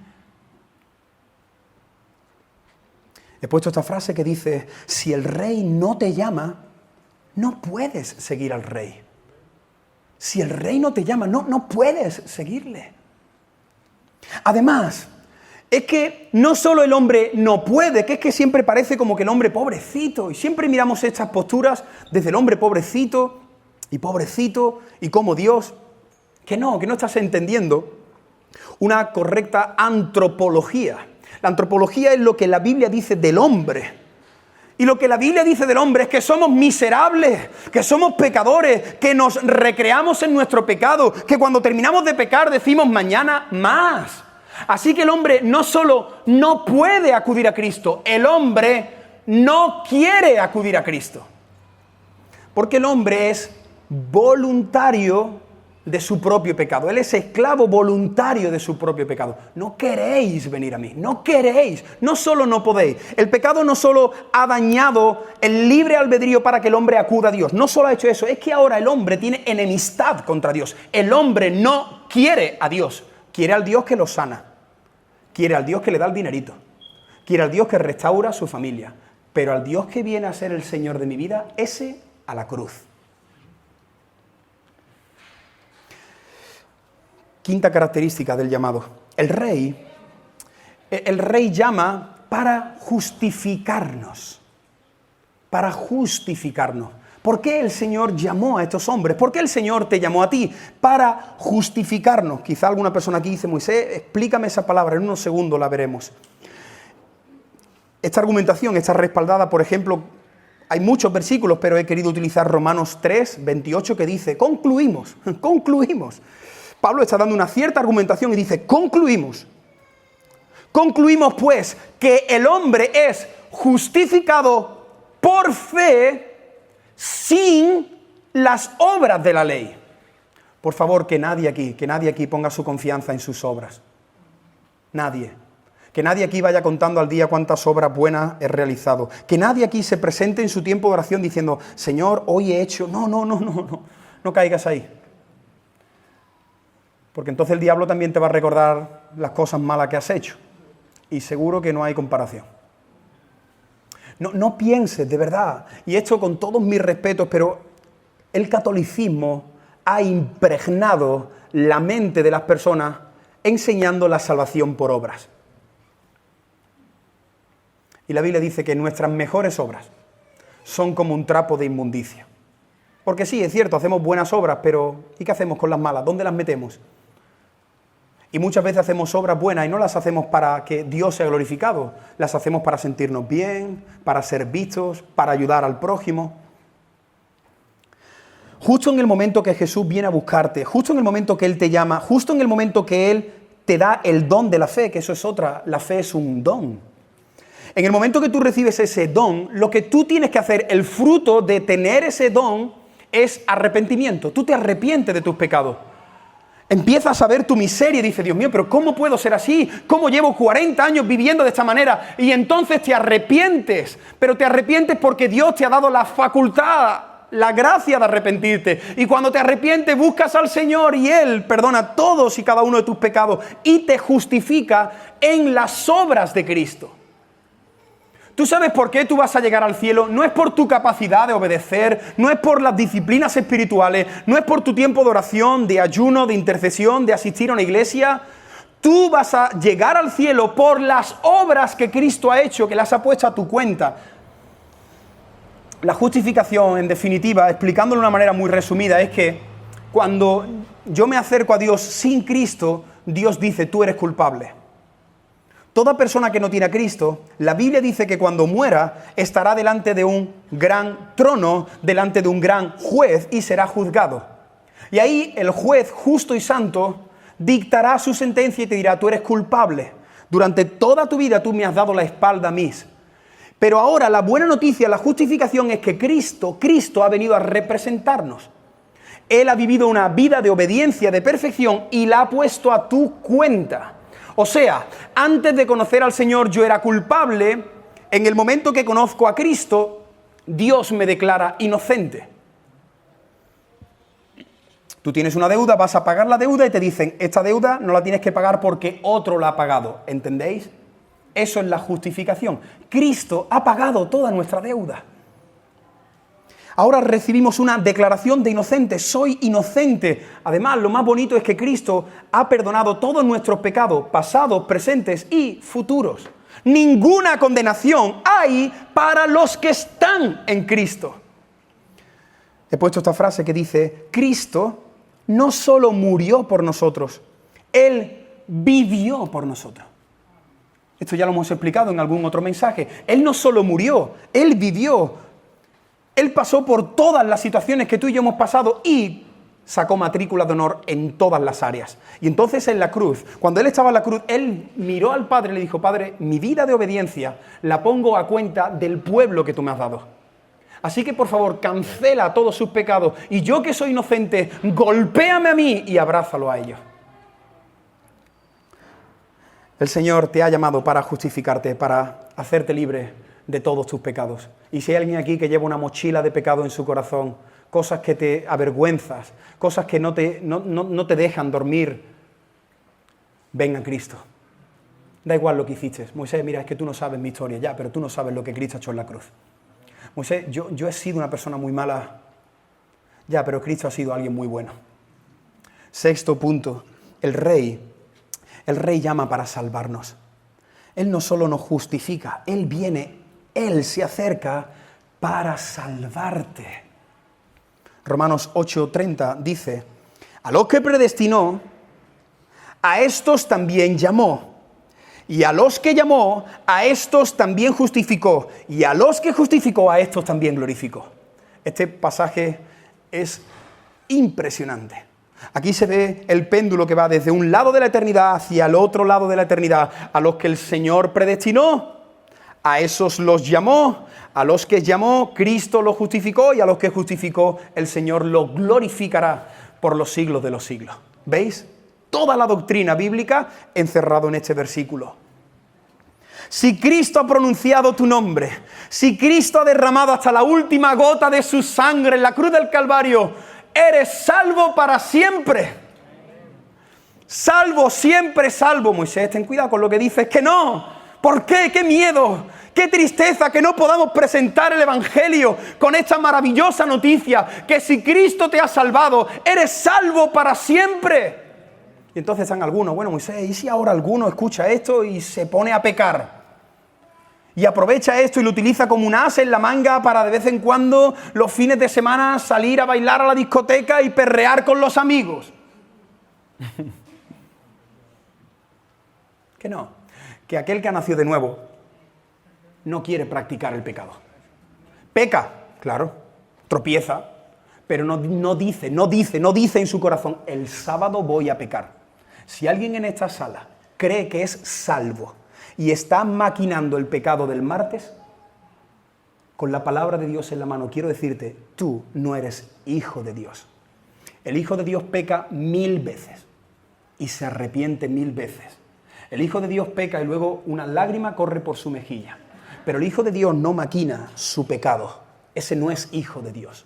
He puesto esta frase que dice, si el rey no te llama, no puedes seguir al rey. Si el rey no te llama, no puedes seguirle. Además, es que no solo el hombre no puede, que es que siempre parece como que el hombre pobrecito, y siempre miramos estas posturas desde el hombre pobrecito y como Dios, que no estás entendiendo una correcta antropología. La antropología es lo que la Biblia dice del hombre. Y lo que la Biblia dice del hombre es que somos miserables, que somos pecadores, que nos recreamos en nuestro pecado, que cuando terminamos de pecar decimos mañana más. Así que el hombre no solo no puede acudir a Cristo, el hombre no quiere acudir a Cristo. Porque el hombre es voluntario de su propio pecado. Él es esclavo voluntario de su propio pecado. No queréis venir a mí, no queréis, no solo no podéis. El pecado no solo ha dañado el libre albedrío para que el hombre acuda a Dios, no solo ha hecho eso, es que ahora el hombre tiene enemistad contra Dios. El hombre no quiere a Dios, quiere al Dios que lo sana. Quiere al Dios que le da el dinerito. Quiere al Dios que restaura su familia. Pero al Dios que viene a ser el Señor de mi vida, ese a la cruz. Quinta característica del llamado. El rey llama para justificarnos. Para justificarnos. ¿Por qué el Señor llamó a estos hombres? ¿Por qué el Señor te llamó a ti? Para justificarnos. Quizá alguna persona aquí dice, Moisés, explícame esa palabra, en unos segundos la veremos. Esta argumentación está respaldada, por ejemplo, hay muchos versículos, pero he querido utilizar Romanos 3, 28, que dice, concluimos. Pablo está dando una cierta argumentación y dice, concluimos. Concluimos pues que el hombre es justificado por fe sin las obras de la ley. Por favor, que nadie aquí ponga su confianza en sus obras. Nadie. Que nadie aquí vaya contando al día cuántas obras buenas he realizado. Que nadie aquí se presente en su tiempo de oración diciendo, Señor, hoy he hecho... No caigas ahí. Porque entonces el diablo también te va a recordar las cosas malas que has hecho. Y seguro que no hay comparación. No pienses, de verdad, y esto con todos mis respetos, pero el catolicismo ha impregnado la mente de las personas enseñando la salvación por obras. Y la Biblia dice que nuestras mejores obras son como un trapo de inmundicia. Porque sí, es cierto, hacemos buenas obras, pero ¿y qué hacemos con las malas? ¿Dónde las metemos? Y muchas veces hacemos obras buenas y no las hacemos para que Dios sea glorificado. Las hacemos para sentirnos bien, para ser vistos, para ayudar al prójimo. Justo en el momento que Jesús viene a buscarte, justo en el momento que Él te llama, justo en el momento que Él te da el don de la fe, que eso es otra, la fe es un don. En el momento que tú recibes ese don, lo que tú tienes que hacer, el fruto de tener ese don, es arrepentimiento. Tú te arrepientes de tus pecados. Empiezas a ver tu miseria y dices, Dios mío, pero ¿cómo puedo ser así? ¿Cómo llevo 40 años viviendo de esta manera? Y entonces te arrepientes, pero te arrepientes porque Dios te ha dado la facultad, la gracia de arrepentirte. Y cuando te arrepientes buscas al Señor y Él perdona todos y cada uno de tus pecados y te justifica en las obras de Cristo. ¿Tú sabes por qué tú vas a llegar al cielo? No es por tu capacidad de obedecer, no es por las disciplinas espirituales, no es por tu tiempo de oración, de ayuno, de intercesión, de asistir a una iglesia. Tú vas a llegar al cielo por las obras que Cristo ha hecho, que las ha puesto a tu cuenta. La justificación, en definitiva, explicándolo de una manera muy resumida, es que cuando yo me acerco a Dios sin Cristo, Dios dice, tú eres culpable. Toda persona que no tiene a Cristo, la Biblia dice que cuando muera estará delante de un gran trono, delante de un gran juez y será juzgado. Y ahí el juez justo y santo dictará su sentencia y te dirá, tú eres culpable. Durante toda tu vida tú me has dado la espalda a mí. Pero ahora la buena noticia, la justificación es que Cristo ha venido a representarnos. Él ha vivido una vida de obediencia, de perfección y la ha puesto a tu cuenta. O sea, antes de conocer al Señor yo era culpable, en el momento que conozco a Cristo, Dios me declara inocente. Tú tienes una deuda, vas a pagar la deuda y te dicen, esta deuda no la tienes que pagar porque otro la ha pagado. ¿Entendéis? Eso es la justificación. Cristo ha pagado toda nuestra deuda. Ahora recibimos una declaración de inocente. Soy inocente. Además, lo más bonito es que Cristo ha perdonado todos nuestros pecados, pasados, presentes y futuros. Ninguna condenación hay para los que están en Cristo. He puesto esta frase que dice, Cristo no solo murió por nosotros, Él vivió por nosotros. Esto ya lo hemos explicado en algún otro mensaje. Él no solo murió, Él vivió. Él pasó por todas las situaciones que tú y yo hemos pasado y sacó matrícula de honor en todas las áreas. Y entonces en la cruz, cuando Él estaba en la cruz, Él miró al Padre y le dijo, Padre, mi vida de obediencia la pongo a cuenta del pueblo que tú me has dado. Así que por favor, cancela todos sus pecados y yo que soy inocente, golpéame a mí y abrázalo a ellos. El Señor te ha llamado para justificarte, para hacerte libre de todos tus pecados. Y si hay alguien aquí que lleva una mochila de pecado en su corazón, cosas que te avergüenzas, cosas que no te dejan dormir, ven a Cristo. Da igual lo que hiciste. Moisés, mira, es que tú no sabes mi historia, ya, pero tú no sabes lo que Cristo ha hecho en la cruz. Moisés, yo he sido una persona muy mala, ya, pero Cristo ha sido alguien muy bueno. Sexto punto, el Rey llama para salvarnos. Él no solo nos justifica, Él viene, Él se acerca para salvarte. Romanos 8:30 dice, a los que predestinó, a estos también llamó. Y a los que llamó, a estos también justificó. Y a los que justificó, a estos también glorificó. Este pasaje es impresionante. Aquí se ve el péndulo que va desde un lado de la eternidad hacia el otro lado de la eternidad. A los que el Señor predestinó, a esos los llamó. A los que llamó, Cristo los justificó. Y a los que justificó, el Señor los glorificará por los siglos de los siglos. ¿Veis? Toda la doctrina bíblica encerrado en este versículo. Si Cristo ha pronunciado tu nombre, si Cristo ha derramado hasta la última gota de su sangre en la cruz del Calvario, eres salvo para siempre. Salvo, siempre salvo. Moisés, ten cuidado con lo que dices, que no. ¿Por qué? ¡Qué miedo! ¡Qué tristeza que no podamos presentar el Evangelio con esta maravillosa noticia! Que si Cristo te ha salvado, eres salvo para siempre. Y entonces están algunos, bueno, Moisés, ¿y si ahora alguno escucha esto y se pone a pecar? Y aprovecha esto y lo utiliza como un as en la manga para de vez en cuando, los fines de semana, salir a bailar a la discoteca y perrear con los amigos. Que no. Que aquel que ha nacido de nuevo no quiere practicar el pecado. Peca, claro, tropieza, pero no dice en su corazón, el sábado voy a pecar. Si alguien en esta sala cree que es salvo y está maquinando el pecado del martes, con la palabra de Dios en la mano, quiero decirte, tú no eres hijo de Dios. El Hijo de Dios peca 1000 veces y se arrepiente 1000 veces. El Hijo de Dios peca y luego una lágrima corre por su mejilla. Pero el Hijo de Dios no maquina su pecado. Ese no es hijo de Dios.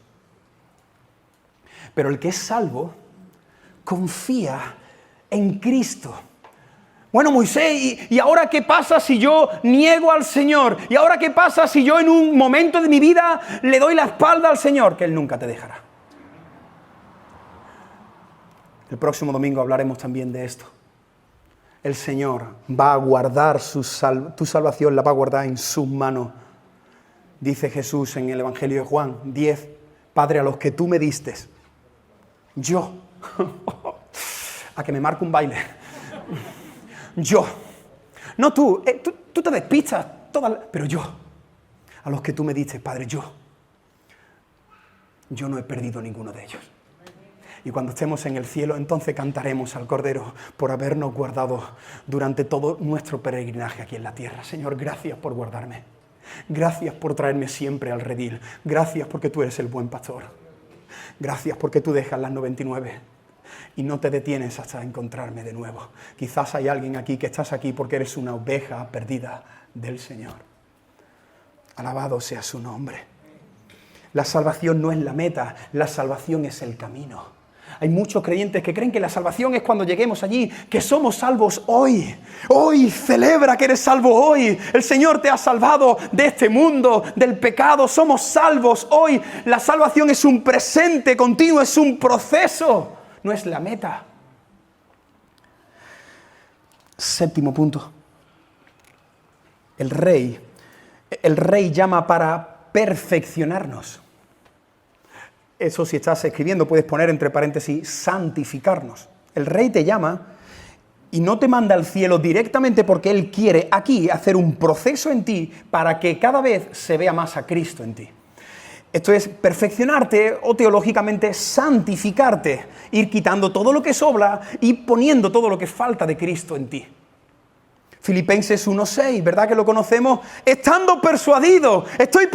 Pero el que es salvo confía en Cristo. Bueno, Moisés, ¿y ahora qué pasa si yo niego al Señor? ¿Y ahora qué pasa si yo en un momento de mi vida le doy la espalda al Señor? Que Él nunca te dejará. El próximo domingo hablaremos también de esto. El Señor va a guardar tu salvación, la va a guardar en sus manos. Dice Jesús en el Evangelio de Juan 10, Padre, a los que tú me diste, yo, a que me marque un baile, yo, no tú te despistas, pero yo, a los que tú me diste, Padre, yo no he perdido ninguno de ellos. Y cuando estemos en el cielo, entonces cantaremos al Cordero por habernos guardado durante todo nuestro peregrinaje aquí en la tierra. Señor, gracias por guardarme. Gracias por traerme siempre al redil. Gracias porque tú eres el buen pastor. Gracias porque tú dejas las 99 y no te detienes hasta encontrarme de nuevo. Quizás hay alguien aquí que estás aquí porque eres una oveja perdida del Señor. Alabado sea su nombre. La salvación no es la meta, la salvación es el camino. Hay muchos creyentes que creen que la salvación es cuando lleguemos allí, que somos salvos hoy. Hoy, celebra que eres salvo hoy. El Señor te ha salvado de este mundo, del pecado. Somos salvos hoy. La salvación es un presente continuo, es un proceso, no es la meta. Séptimo punto. El rey llama para perfeccionarnos. Eso, si estás escribiendo, puedes poner entre paréntesis, santificarnos. El Rey te llama y no te manda al cielo directamente porque Él quiere aquí hacer un proceso en ti para que cada vez se vea más a Cristo en ti. Esto es perfeccionarte o teológicamente santificarte, ir quitando todo lo que sobra y poniendo todo lo que falta de Cristo en ti. Filipenses 1:6, ¿verdad que lo conocemos? Estando persuadido, estoy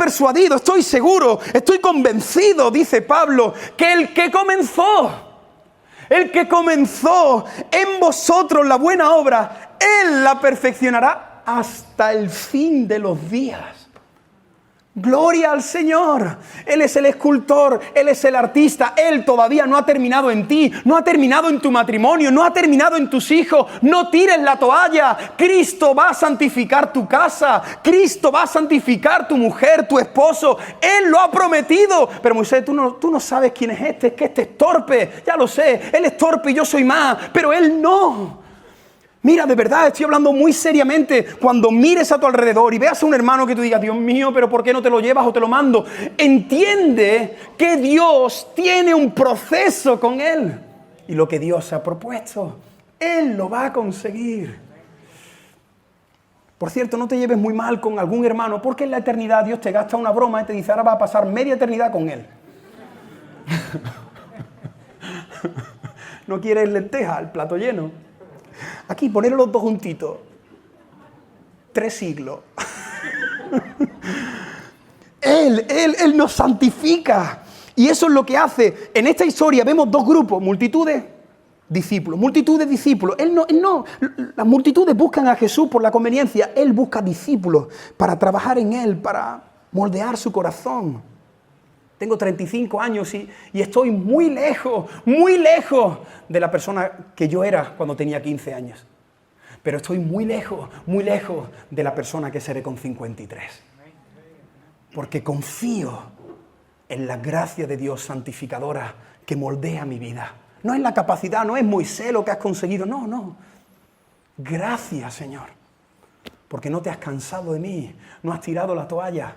seguro, estoy convencido, dice Pablo, que el que comenzó en vosotros la buena obra, Él la perfeccionará hasta el fin de los días. Gloria al Señor. Él es el escultor, Él es el artista. Él todavía no ha terminado en ti, no ha terminado en tu matrimonio, no ha terminado en tus hijos. No tires la toalla. Cristo va a santificar tu casa. Cristo va a santificar tu mujer, tu esposo. Él lo ha prometido. Pero Moisés, tú no sabes quién es este. Es que este es torpe. Ya lo sé. Él es torpe y yo soy más. Pero Él no. Mira, de verdad, estoy hablando muy seriamente. Cuando mires a tu alrededor y veas a un hermano que tú digas, Dios mío, pero ¿por qué no te lo llevas o te lo mando? Entiende que Dios tiene un proceso con él. Y lo que Dios ha propuesto, Él lo va a conseguir. Por cierto, no te lleves muy mal con algún hermano, porque en la eternidad Dios te gasta una broma y te dice, ahora vas a pasar media eternidad con él. ¿No quieres lentejas, el plato lleno? Aquí, poner los dos juntitos. 3 siglos. Él nos santifica. Y eso es lo que hace. En esta historia vemos 2 grupos, multitudes, discípulos. Multitudes, discípulos. Las multitudes buscan a Jesús por la conveniencia. Él busca discípulos para trabajar en Él, para moldear su corazón. Tengo 35 años y estoy muy lejos de la persona que yo era cuando tenía 15 años. Pero estoy muy lejos de la persona que seré con 53. Porque confío en la gracia de Dios santificadora que moldea mi vida. No es la capacidad, no es Moisés lo que has conseguido, no. Gracias, Señor, porque no te has cansado de mí, no has tirado la toalla.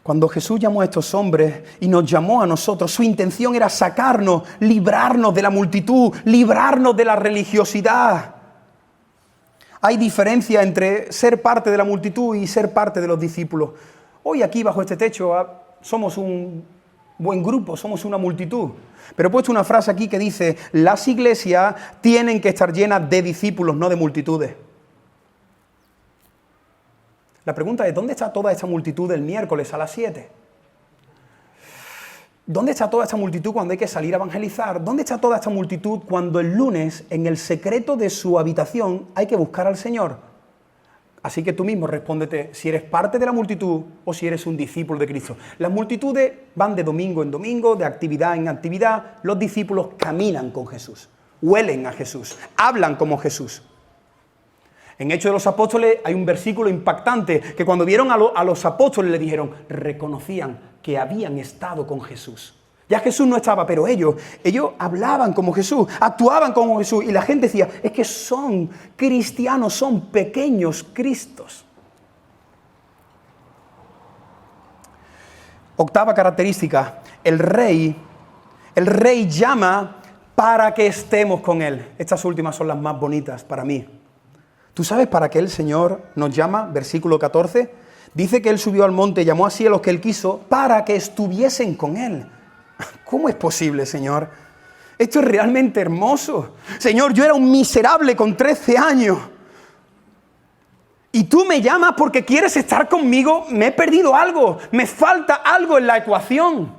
Cuando Jesús llamó a estos hombres y nos llamó a nosotros, su intención era sacarnos, librarnos de la multitud, librarnos de la religiosidad. Hay diferencia entre ser parte de la multitud y ser parte de los discípulos. Hoy aquí bajo este techo somos un buen grupo, somos una multitud. Pero he puesto una frase aquí que dice, las iglesias tienen que estar llenas de discípulos, no de multitudes. La pregunta es, ¿dónde está toda esta multitud el miércoles a las 7? ¿Dónde está toda esta multitud cuando hay que salir a evangelizar? ¿Dónde está toda esta multitud cuando el lunes, en el secreto de su habitación, hay que buscar al Señor? Así que tú mismo respóndete si eres parte de la multitud o si eres un discípulo de Cristo. Las multitudes van de domingo en domingo, de actividad en actividad. Los discípulos caminan con Jesús, huelen a Jesús, hablan como Jesús. En Hechos de los Apóstoles hay un versículo impactante que cuando vieron a los apóstoles le dijeron, reconocían que habían estado con Jesús. Ya Jesús no estaba, pero ellos hablaban como Jesús, actuaban como Jesús. Y la gente decía, es que son cristianos, son pequeños Cristos. Octava característica, el rey llama para que estemos con él. Estas últimas son las más bonitas para mí. ¿Tú sabes para qué el Señor nos llama? Versículo 14. Dice que Él subió al monte, llamó así a los que Él quiso, para que estuviesen con Él. ¿Cómo es posible, Señor? Esto es realmente hermoso. Señor, yo era un miserable con 13 años. Y tú me llamas porque quieres estar conmigo. Me he perdido algo. Me falta algo en la ecuación.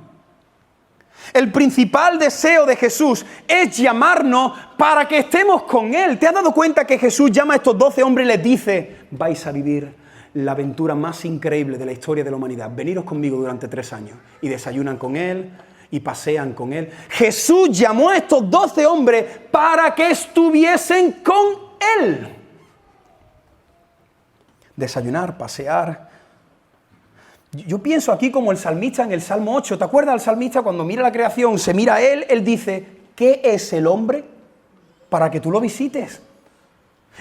El principal deseo de Jesús es llamarnos para que estemos con Él. ¿Te has dado cuenta que Jesús llama a estos 12 hombres y les dice, vais a vivir la aventura más increíble de la historia de la humanidad? Veniros conmigo durante 3 años. Y desayunan con Él y pasean con Él. Jesús llamó a estos 12 hombres para que estuviesen con Él. Desayunar, pasear. Yo pienso aquí como el salmista en el Salmo 8. ¿Te acuerdas del salmista cuando mira la creación, se mira a él dice, ¿qué es el hombre para que tú lo visites?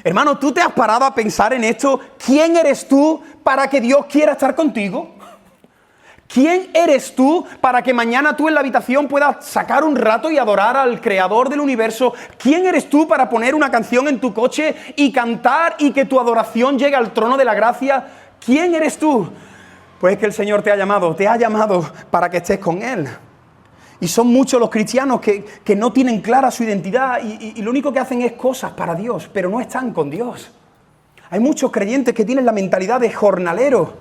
Hermano, ¿tú te has parado a pensar en esto? ¿Quién eres tú para que Dios quiera estar contigo? ¿Quién eres tú para que mañana tú en la habitación puedas sacar un rato y adorar al Creador del universo? ¿Quién eres tú para poner una canción en tu coche y cantar y que tu adoración llegue al trono de la gracia? ¿Quién eres tú? Pues es que el Señor te ha llamado para que estés con Él. Y son muchos los cristianos que no tienen clara su identidad y lo único que hacen es cosas para Dios, pero no están con Dios. Hay muchos creyentes que tienen la mentalidad de jornalero,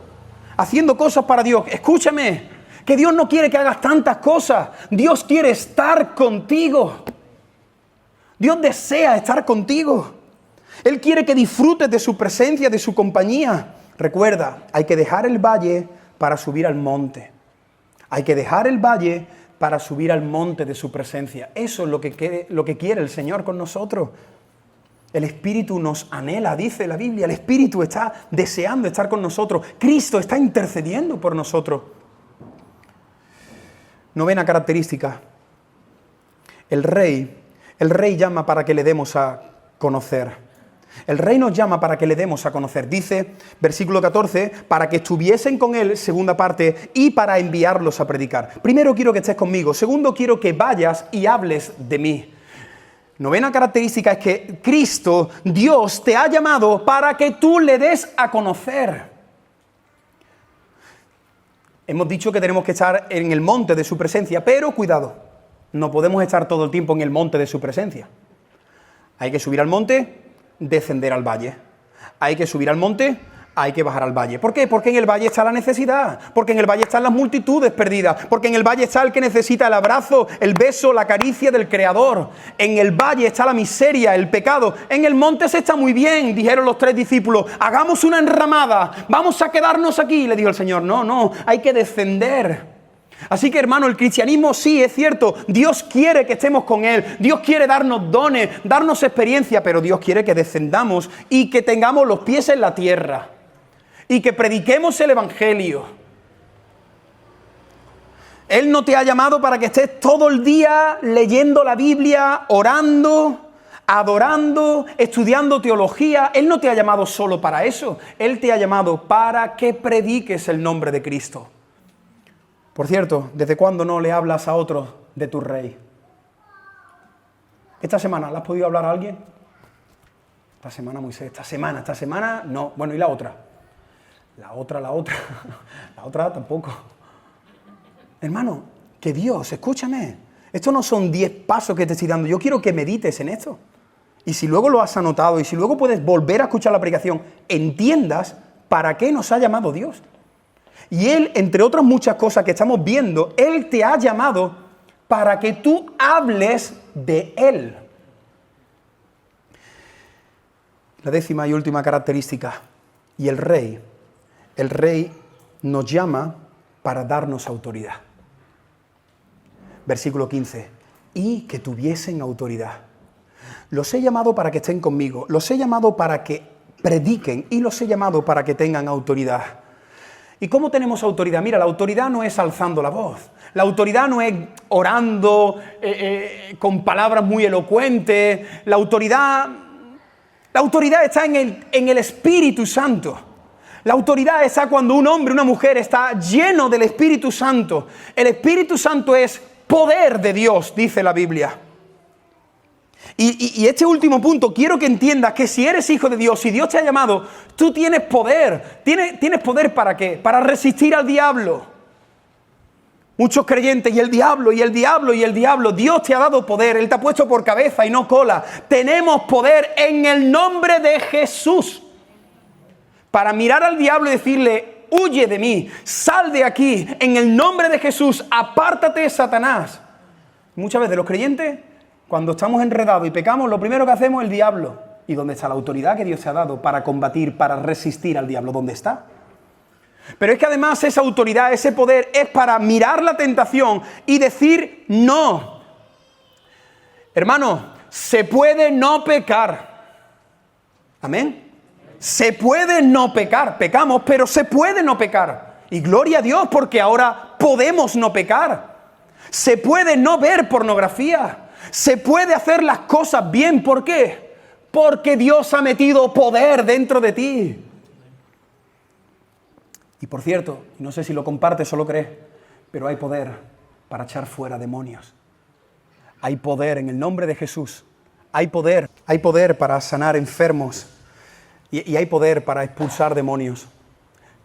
haciendo cosas para Dios. Escúchame, que Dios no quiere que hagas tantas cosas. Dios quiere estar contigo. Dios desea estar contigo. Él quiere que disfrutes de su presencia, de su compañía. Recuerda, hay que dejar el valle para subir al monte. Hay que dejar el valle para subir al monte de su presencia. Eso es lo que quiere el Señor con nosotros. El Espíritu nos anhela, dice la Biblia. El Espíritu está deseando estar con nosotros. Cristo está intercediendo por nosotros. Novena característica. El rey llama para que le demos a conocer. El rey nos llama para que le demos a conocer. Dice, versículo 14, para que estuviesen con él, segunda parte, y para enviarlos a predicar. Primero quiero que estés conmigo. Segundo, quiero que vayas y hables de mí. Novena característica es que Cristo, Dios, te ha llamado para que tú le des a conocer. Hemos dicho que tenemos que estar en el monte de su presencia, pero cuidado, no podemos estar todo el tiempo en el monte de su presencia. Hay que subir al monte, descender al valle. Hay que subir al monte, hay que bajar al valle. ¿Por qué? Porque en el valle está la necesidad, porque en el valle están las multitudes perdidas, porque en el valle está el que necesita el abrazo, el beso, la caricia del Creador. En el valle está la miseria, el pecado. En el monte se está muy bien, dijeron los 3 discípulos. Hagamos una enramada, vamos a quedarnos aquí. Le dijo el Señor, no, hay que descender. Así que, hermano, el cristianismo sí, es cierto, Dios quiere que estemos con Él, Dios quiere darnos dones, darnos experiencia, pero Dios quiere que descendamos y que tengamos los pies en la tierra y que prediquemos el Evangelio. Él no te ha llamado para que estés todo el día leyendo la Biblia, orando, adorando, estudiando teología. Él no te ha llamado solo para eso, Él te ha llamado para que prediques el nombre de Cristo. Por cierto, ¿desde cuándo no le hablas a otros de tu rey? ¿Esta semana le has podido hablar a alguien? Esta semana, Moisés, esta semana, no. Bueno, ¿y la otra? La otra. La otra tampoco. Hermano, que Dios, escúchame, estos no son 10 pasos que te estoy dando. Yo quiero que medites en esto. Y si luego lo has anotado y si luego puedes volver a escuchar la predicación, entiendas para qué nos ha llamado Dios. Y Él, entre otras muchas cosas que estamos viendo, Él te ha llamado para que tú hables de Él. La 10ª y última característica. Y el rey nos llama para darnos autoridad. Versículo 15. Y que tuviesen autoridad. Los he llamado para que estén conmigo. Los he llamado para que prediquen. Y los he llamado para que tengan autoridad. ¿Y cómo tenemos autoridad? Mira, la autoridad no es alzando la voz. La autoridad no es orando con palabras muy elocuentes. La autoridad está en el Espíritu Santo. La autoridad está cuando un hombre, una mujer está lleno del Espíritu Santo. El Espíritu Santo es poder de Dios, dice la Biblia. Y este último punto, quiero que entiendas que si eres hijo de Dios, si Dios te ha llamado, tú tienes poder. ¿Tienes poder para qué? Para resistir al diablo. Muchos creyentes, y el diablo. Dios te ha dado poder, Él te ha puesto por cabeza y no cola. Tenemos poder en el nombre de Jesús. Para mirar al diablo y decirle, huye de mí, sal de aquí, en el nombre de Jesús, apártate, Satanás. Muchas veces los creyentes, cuando estamos enredados y pecamos, lo primero que hacemos es el diablo. ¿Y dónde está la autoridad que Dios te ha dado para combatir, para resistir al diablo? ¿Dónde está? Pero es que además esa autoridad, ese poder es para mirar la tentación y decir no. Hermano, se puede no pecar. Amén. Se puede no pecar. Pecamos, pero se puede no pecar. Y gloria a Dios porque ahora podemos no pecar. Se puede no ver pornografía. Se puede hacer las cosas bien. ¿Por qué? Porque Dios ha metido poder dentro de ti. Y por cierto, no sé si lo compartes o lo crees, pero hay poder para echar fuera demonios. Hay poder en el nombre de Jesús. Hay poder para sanar enfermos. Y hay poder para expulsar demonios.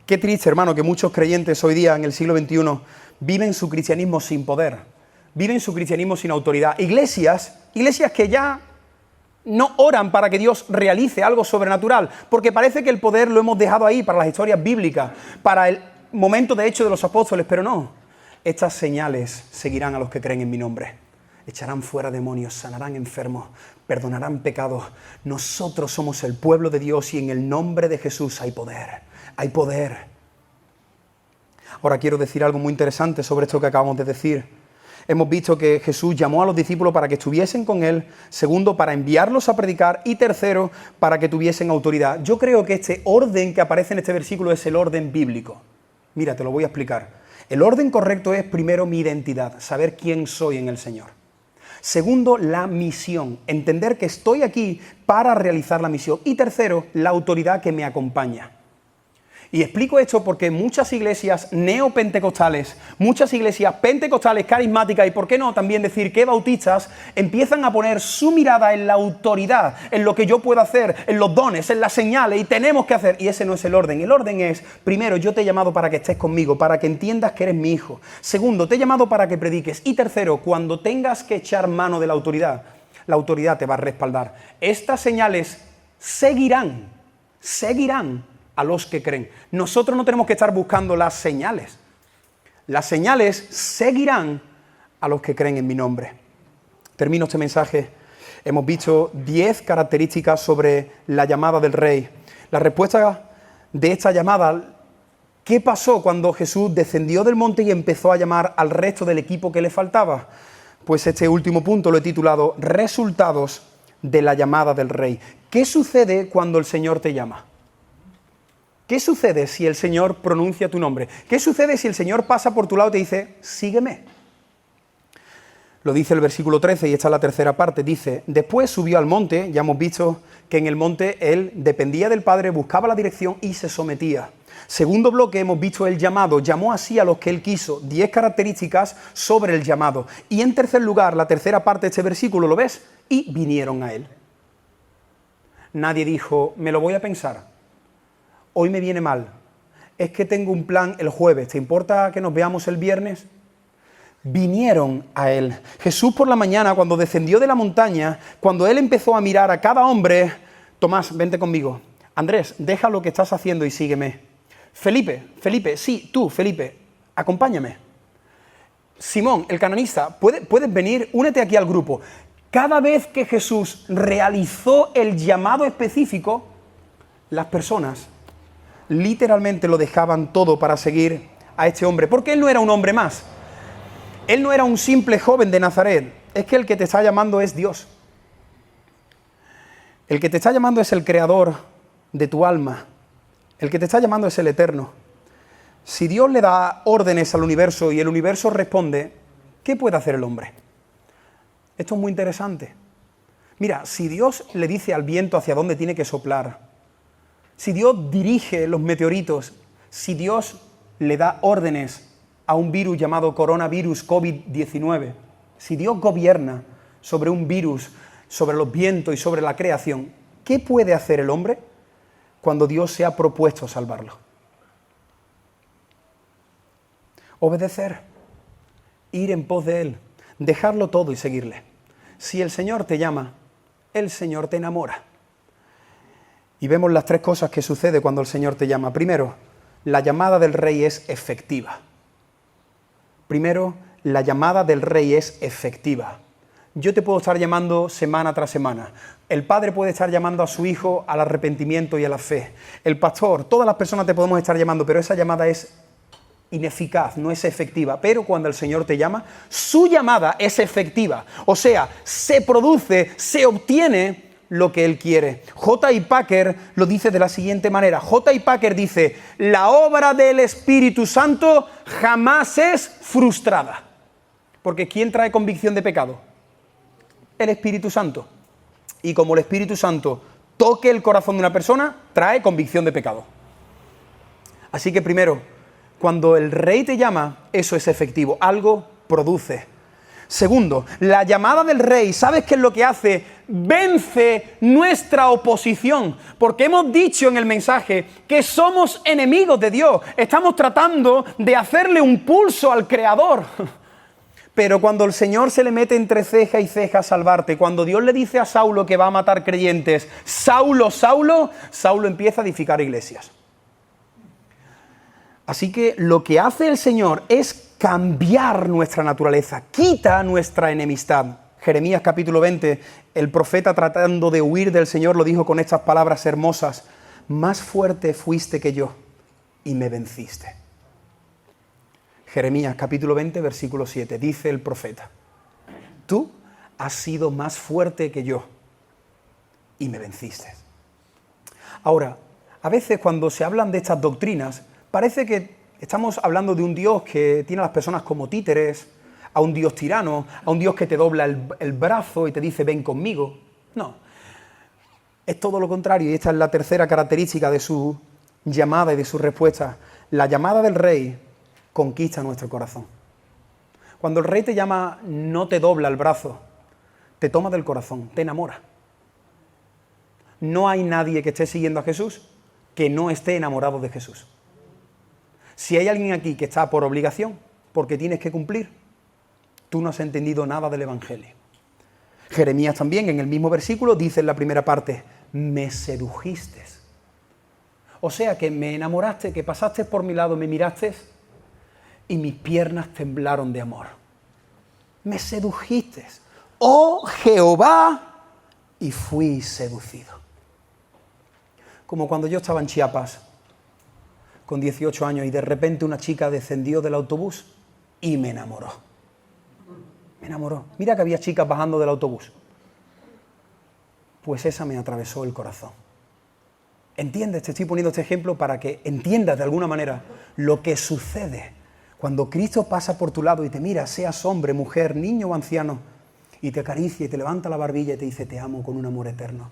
Qué triste, hermano, que muchos creyentes hoy día, en el siglo XXI, viven su cristianismo sin poder. Viven su cristianismo sin autoridad. Iglesias que ya no oran para que Dios realice algo sobrenatural, porque parece que el poder lo hemos dejado ahí para las historias bíblicas, para el momento de Hechos de los Apóstoles, pero no. Estas señales seguirán a los que creen en mi nombre. Echarán fuera demonios, sanarán enfermos, perdonarán pecados. Nosotros somos el pueblo de Dios y en el nombre de Jesús hay poder. Hay poder. Ahora quiero decir algo muy interesante sobre esto que acabamos de decir. Hemos visto que Jesús llamó a los discípulos para que estuviesen con Él. Segundo, para enviarlos a predicar. Y tercero, para que tuviesen autoridad. Yo creo que este orden que aparece en este versículo es el orden bíblico. Mira, te lo voy a explicar. El orden correcto es primero mi identidad, saber quién soy en el Señor. Segundo, la misión, entender que estoy aquí para realizar la misión. Y tercero, la autoridad que me acompaña. Y explico esto porque muchas iglesias neopentecostales, muchas iglesias pentecostales carismáticas y por qué no también decir que bautistas empiezan a poner su mirada en la autoridad, en lo que yo puedo hacer, en los dones, en las señales y tenemos que hacer. Y ese no es el orden. El orden es, primero, yo te he llamado para que estés conmigo, para que entiendas que eres mi hijo. Segundo, te he llamado para que prediques. Y tercero, cuando tengas que echar mano de la autoridad te va a respaldar. Estas señales seguirán a los que creen. Nosotros no tenemos que estar buscando las señales. Las señales seguirán a los que creen en mi nombre. Termino este mensaje. Hemos visto 10 características sobre la llamada del Rey. La respuesta de esta llamada, ¿qué pasó cuando Jesús descendió del monte y empezó a llamar al resto del equipo que le faltaba? Pues este último punto lo he titulado Resultados de la llamada del Rey. ¿Qué sucede cuando el Señor te llama? ¿Qué sucede si el Señor pronuncia tu nombre? ¿Qué sucede si el Señor pasa por tu lado y te dice, sígueme? Lo dice el versículo 13 y esta es la tercera parte. Dice, después subió al monte, ya hemos visto que en el monte él dependía del Padre, buscaba la dirección y se sometía. Segundo bloque, hemos visto el llamado, llamó así a los que él quiso, 10 características sobre el llamado. Y en tercer lugar, la tercera parte de este versículo, ¿lo ves? Y vinieron a él. Nadie dijo, me lo voy a pensar, hoy me viene mal, es que tengo un plan el jueves, ¿te importa que nos veamos el viernes? Vinieron a él. Jesús por la mañana, cuando descendió de la montaña, cuando él empezó a mirar a cada hombre, Tomás, vente conmigo. Andrés, deja lo que estás haciendo y sígueme. Felipe, sí, tú, Felipe, acompáñame. Simón, el cananista, puedes venir, únete aquí al grupo. Cada vez que Jesús realizó el llamado específico, las personas literalmente lo dejaban todo para seguir a este hombre, porque él no era un hombre más. Él no era un simple joven de Nazaret, es que el que te está llamando es Dios. El que te está llamando es el creador de tu alma. El que te está llamando es el eterno. Si Dios le da órdenes al universo y el universo responde, ¿qué puede hacer el hombre? Esto es muy interesante. Mira, si Dios le dice al viento hacia dónde tiene que soplar, si Dios dirige los meteoritos, si Dios le da órdenes a un virus llamado coronavirus COVID-19, si Dios gobierna sobre un virus, sobre los vientos y sobre la creación, ¿qué puede hacer el hombre cuando Dios se ha propuesto salvarlo? Obedecer, ir en pos de Él, dejarlo todo y seguirle. Si el Señor te llama, el Señor te enamora. Y vemos las tres cosas que sucede cuando el Señor te llama. Primero, la llamada del rey es efectiva. Primero, la llamada del rey es efectiva. Yo te puedo estar llamando semana tras semana. El padre puede estar llamando a su hijo al arrepentimiento y a la fe. El pastor, todas las personas te podemos estar llamando, pero esa llamada es ineficaz, no es efectiva. Pero cuando el Señor te llama, su llamada es efectiva. O sea, se produce, se obtiene lo que Él quiere. J.I. Packer lo dice de la siguiente manera. J.I. Packer dice, la obra del Espíritu Santo jamás es frustrada. Porque ¿quién trae convicción de pecado? El Espíritu Santo. Y como el Espíritu Santo toque el corazón de una persona, trae convicción de pecado. Así que primero, cuando el rey te llama, eso es efectivo, algo produce. Segundo, la llamada del rey, ¿sabes qué es lo que hace? Vence nuestra oposición, porque hemos dicho en el mensaje que somos enemigos de Dios, estamos tratando de hacerle un pulso al Creador. Pero cuando el Señor se le mete entre ceja y ceja a salvarte, cuando Dios le dice a Saulo que va a matar creyentes, Saulo, Saulo, Saulo empieza a edificar iglesias. Así que lo que hace el Señor es cambiar nuestra naturaleza, quita nuestra enemistad. Jeremías capítulo 20, el profeta tratando de huir del Señor lo dijo con estas palabras hermosas, más fuerte fuiste que yo y me venciste. Jeremías capítulo 20, versículo 7, dice el profeta, tú has sido más fuerte que yo y me venciste. Ahora, a veces cuando se hablan de estas doctrinas, parece que estamos hablando de un Dios que tiene a las personas como títeres, a un Dios tirano, a un Dios que te dobla el brazo y te dice ven conmigo. No, es todo lo contrario y esta es la tercera característica de su llamada y de su respuesta. La llamada del rey conquista nuestro corazón. Cuando el rey te llama, no te dobla el brazo, te toma del corazón, te enamora. No hay nadie que esté siguiendo a Jesús que no esté enamorado de Jesús. Si hay alguien aquí que está por obligación, porque tienes que cumplir, tú no has entendido nada del Evangelio. Jeremías también, en el mismo versículo, dice en la primera parte, me sedujiste. O sea que me enamoraste, que pasaste por mi lado, me miraste y mis piernas temblaron de amor. Me sedujiste, oh Jehová, y fui seducido. Como cuando yo estaba en Chiapas, con 18 años, y de repente una chica descendió del autobús y me enamoró. Me enamoró. Mira que había chicas bajando del autobús. Pues esa me atravesó el corazón. ¿Entiendes? Te estoy poniendo este ejemplo para que entiendas de alguna manera lo que sucede cuando Cristo pasa por tu lado y te mira, seas hombre, mujer, niño o anciano, y te acaricia y te levanta la barbilla y te dice, te amo con un amor eterno.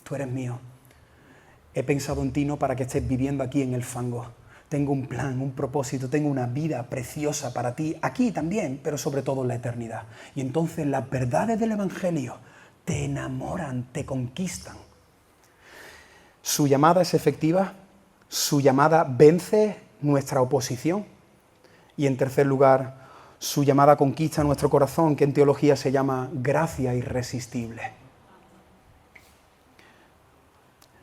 Tú eres mío. He pensado en ti no para que estés viviendo aquí en el fango. Tengo un plan, un propósito, tengo una vida preciosa para ti, aquí también, pero sobre todo en la eternidad. Y entonces las verdades del Evangelio te enamoran, te conquistan. Su llamada es efectiva, su llamada vence nuestra oposición. Y en tercer lugar, su llamada conquista nuestro corazón, que en teología se llama gracia irresistible.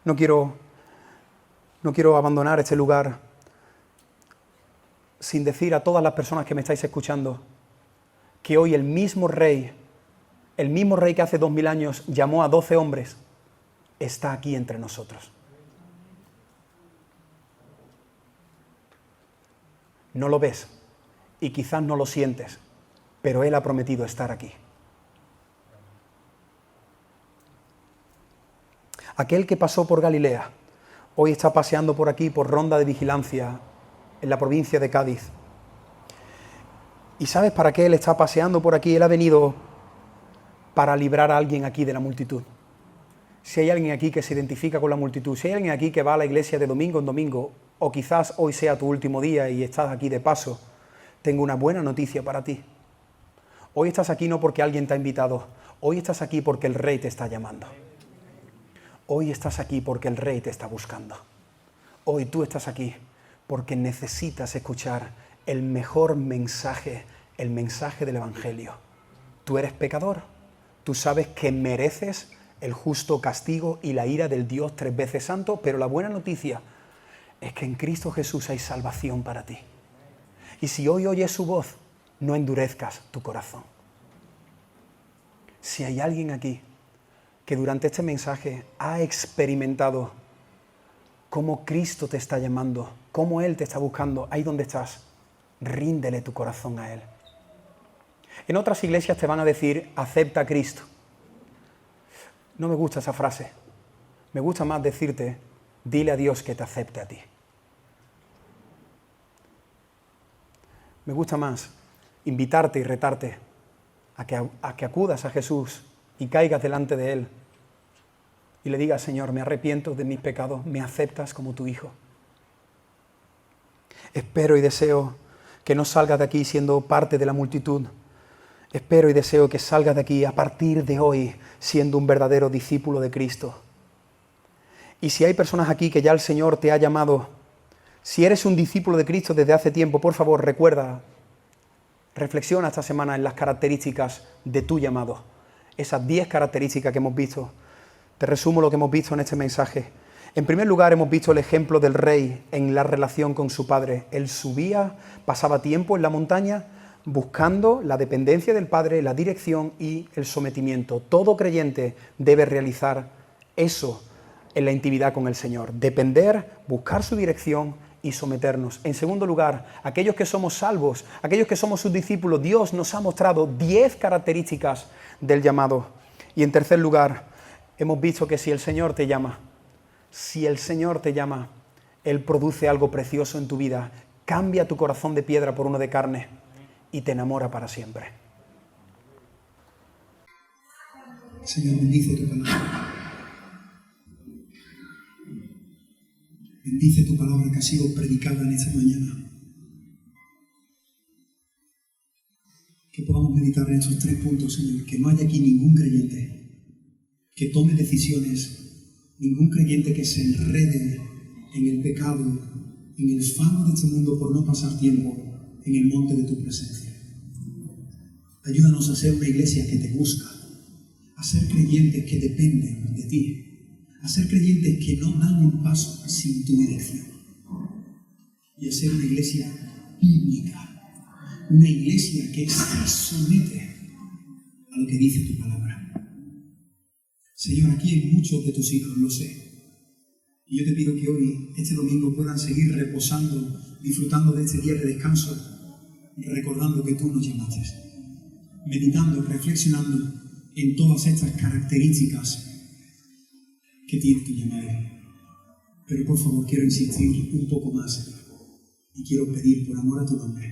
No quiero abandonar este lugar sin decir a todas las personas que me estáis escuchando que hoy el mismo rey que hace 2000 años llamó a 12 hombres, está aquí entre nosotros. No lo ves y quizás no lo sientes, pero Él ha prometido estar aquí. Aquel que pasó por Galilea, hoy está paseando por aquí, por ronda de vigilancia, en la provincia de Cádiz. ¿Y sabes para qué Él está paseando por aquí? Él ha venido para librar a alguien aquí de la multitud. Si hay alguien aquí que se identifica con la multitud, si hay alguien aquí que va a la iglesia de domingo en domingo, o quizás hoy sea tu último día y estás aquí de paso, tengo una buena noticia para ti. Hoy estás aquí no porque alguien te ha invitado, hoy estás aquí porque el Rey te está llamando. Hoy estás aquí porque el Rey te está buscando. Hoy tú estás aquí porque necesitas escuchar el mejor mensaje, el mensaje del Evangelio. Tú eres pecador, tú sabes que mereces el justo castigo y la ira del Dios 3 veces santo, pero la buena noticia es que en Cristo Jesús hay salvación para ti. Y si hoy oyes su voz, no endurezcas tu corazón. Si hay alguien aquí que durante este mensaje ha experimentado cómo Cristo te está llamando, cómo Él te está buscando, ahí donde estás, ríndele tu corazón a Él. En otras iglesias te van a decir, acepta a Cristo. No me gusta esa frase. Me gusta más decirte, dile a Dios que te acepte a ti. Me gusta más invitarte y retarte a que acudas a Jesús y caigas delante de Él y le digas, Señor, me arrepiento de mis pecados, me aceptas como tu Hijo. Espero y deseo que no salgas de aquí siendo parte de la multitud. Espero y deseo que salgas de aquí a partir de hoy siendo un verdadero discípulo de Cristo. Y si hay personas aquí que ya el Señor te ha llamado, si eres un discípulo de Cristo desde hace tiempo, por favor, recuerda, reflexiona esta semana en las características de tu llamado. Esas 10 características que hemos visto. Te resumo lo que hemos visto en este mensaje. En primer lugar, hemos visto el ejemplo del rey en la relación con su padre. Él subía, pasaba tiempo en la montaña, buscando la dependencia del Padre, la dirección y el sometimiento. Todo creyente debe realizar eso en la intimidad con el Señor. Depender, buscar su dirección y someternos. En segundo lugar, aquellos que somos salvos, aquellos que somos sus discípulos, Dios nos ha mostrado 10 características del llamado. Y en tercer lugar, hemos visto que si el Señor te llama, Él produce algo precioso en tu vida, cambia tu corazón de piedra por uno de carne y te enamora para siempre.
Señor, bendice tu palabra. Bendice tu palabra que ha sido predicada en esta mañana. Que podamos meditar en estos 3 puntos, Señor. Que no haya aquí ningún creyente que tome decisiones, ningún creyente que se enrede en el pecado, en el fango de este mundo por no pasar tiempo en el monte de tu presencia. Ayúdanos a ser una iglesia que te busca, a ser creyentes que dependen de ti, a ser creyentes que no dan un paso sin tu dirección, y a ser una iglesia bíblica, una iglesia que se somete a lo que dice tu palabra. Señor, aquí hay muchos de tus hijos, lo sé, y yo te pido que hoy, este domingo, puedan seguir reposando, disfrutando de este día de descanso, recordando que tú nos llamaste, meditando, reflexionando en todas estas características que tiene tu llamado. Pero por favor, quiero insistir un poco más y quiero pedir por amor a tu nombre,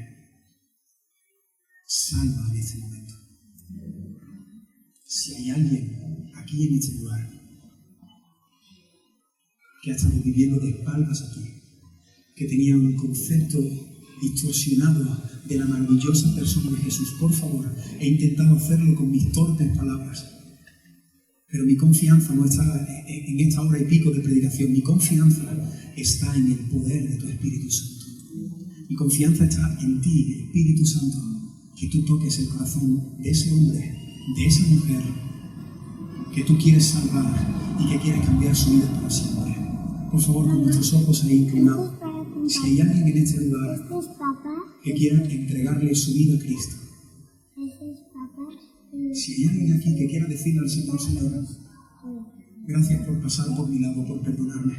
salva en este momento. Si hay alguien aquí en este lugar que ha estado viviendo de espaldas a ti, que tenía un concepto distorsionado de la maravillosa persona de Jesús, por favor, he intentado hacerlo con mis torpes palabras, Pero mi confianza no está en esta hora y pico de predicación. Mi confianza está en el poder de tu Espíritu Santo. Mi confianza está en ti, Espíritu Santo, que tú toques el corazón de ese hombre, de esa mujer, que tú quieres salvar y que quieres cambiar su vida para siempre. Por favor, con nuestros ojos ahí inclinados, si hay alguien en este lugar que quiera entregarle su vida a Cristo, si hay alguien aquí que quiera decirle al Señor, Señor, gracias por pasar por mi lado, por perdonarme.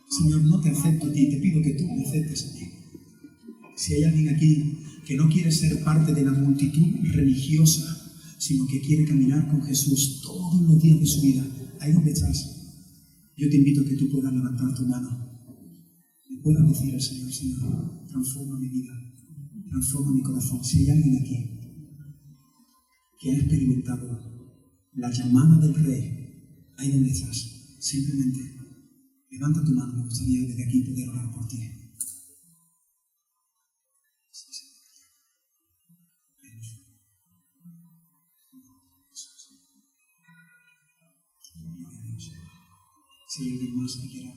Señor, no te acepto a ti, te pido que tú me aceptes a mí. Si hay alguien aquí que no quiere ser parte de la multitud religiosa, sino que quiere caminar con Jesús todos los días de su vida, ahí donde estás, yo te invito a que tú puedas levantar tu mano y puedas decir al Señor, Señor, transforma mi vida, transforma mi corazón. Si hay alguien aquí que ha experimentado la llamada del Rey, ahí donde estás, simplemente levanta tu mano. Me gustaría desde aquí poder orar por ti. Si hay alguien más que quiera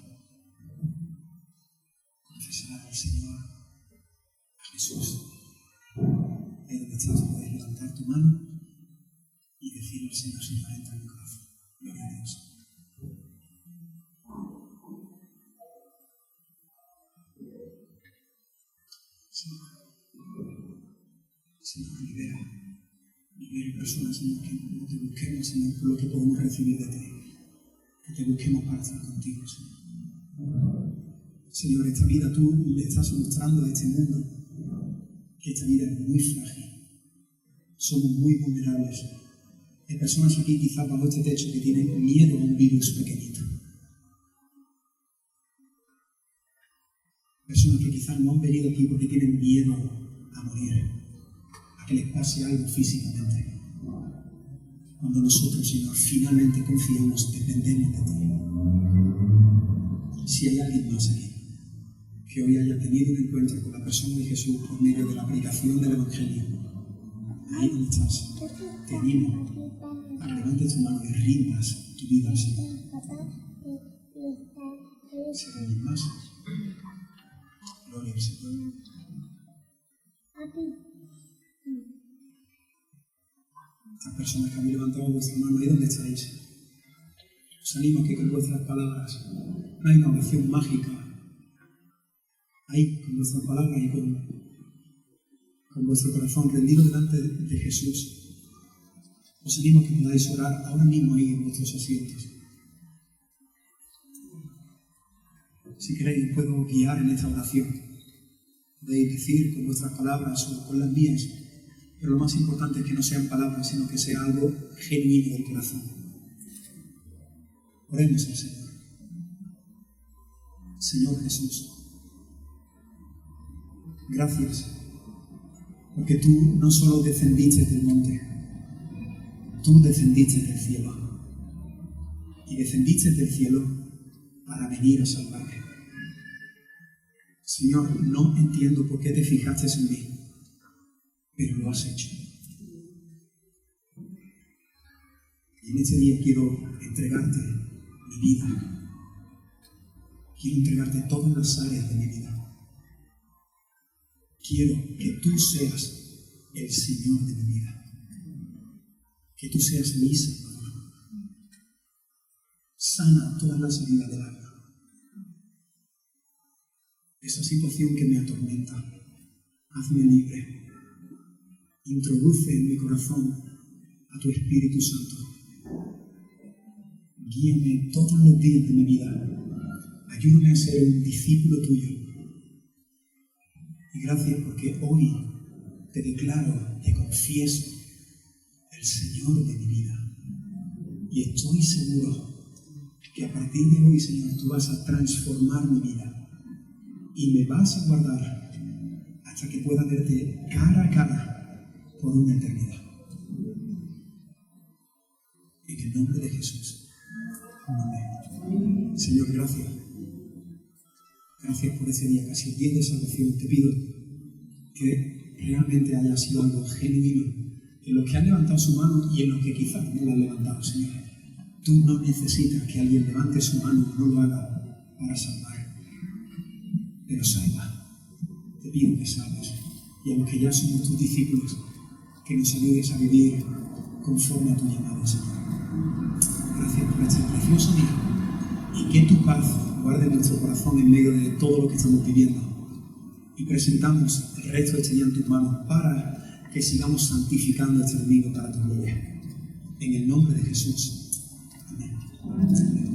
confesar al Señor, a Jesús, ahí donde estás puedes levantar tu mano y decirle al Señor, Señor, entra en mi corazón. Gloria a Dios. Señor, libera personas, Señor, que no te busquemos, Señor, por lo que podemos recibir de ti. Que te busquemos para estar contigo, Señor. Señor, esta vida tú le estás mostrando a este mundo que esta vida es muy frágil. Somos muy vulnerables. Hay personas aquí, quizás bajo este techo, que tienen miedo a un virus pequeñito. Personas que quizás no han venido aquí porque tienen miedo a morir, a que les pase algo físicamente. Cuando nosotros, Señor, finalmente confiamos, dependemos de ti. Si hay alguien más aquí que hoy haya tenido un encuentro con la persona de Jesús por medio de la predicación del Evangelio, ahí donde estás, te animo a que levantes tu mano y rindas tu vida al Señor. Si hay alguien más, gloria al Señor. Estas personas que habéis levantado vuestra mano, ahí donde estáis, os animo a que con vuestras palabras, no hay una oración mágica, ahí con vuestras palabras y con vuestro corazón rendido delante de Jesús, os animo a que podáis orar ahora mismo ahí en vuestros asientos. Si queréis, puedo guiar en esta oración. Podéis decir con vuestras palabras o con las mías, pero lo más importante es que no sean palabras, sino que sea algo genuino del corazón. Oremos al Señor. Señor Jesús, gracias, porque tú no solo descendiste del monte, tú descendiste del cielo. Y descendiste del cielo para venir a salvarme. Señor, no entiendo por qué te fijaste en mí, pero lo has hecho. Y en este día quiero entregarte mi vida. Quiero entregarte todas las áreas de mi vida. Quiero que tú seas el Señor de mi vida. Que tú seas mi Salvador. Sana todas las heridas del alma. Esa situación que me atormenta, hazme libre. Introduce en mi corazón a tu Espíritu Santo. Guíame todos los días de mi vida. Ayúdame a ser un discípulo tuyo. Y gracias porque hoy te declaro, te confieso, el Señor de mi vida. Y estoy seguro que a partir de hoy, Señor, tú vas a transformar mi vida. Y me vas a guardar hasta que pueda verte cara a cara por una eternidad. En el nombre de Jesús. Amén. Señor, gracias. Gracias por ese día, casi el día de salvación. Te pido que realmente haya sido algo genuino en los que han levantado su mano y en los que quizás no la han levantado, Señor. Tú no necesitas que alguien levante su mano o no lo haga para salvar, pero salva. Te pido que salves. Y a los que ya somos tus discípulos, que nos ayudes a vivir conforme a tu llamado, Señor. Gracias por este precioso día y que tu paz guarde nuestro corazón en medio de todo lo que estamos viviendo. Y presentamos el resto de este día en tus manos para que sigamos santificando este domingo para tu gloria. En el nombre de Jesús. Amén.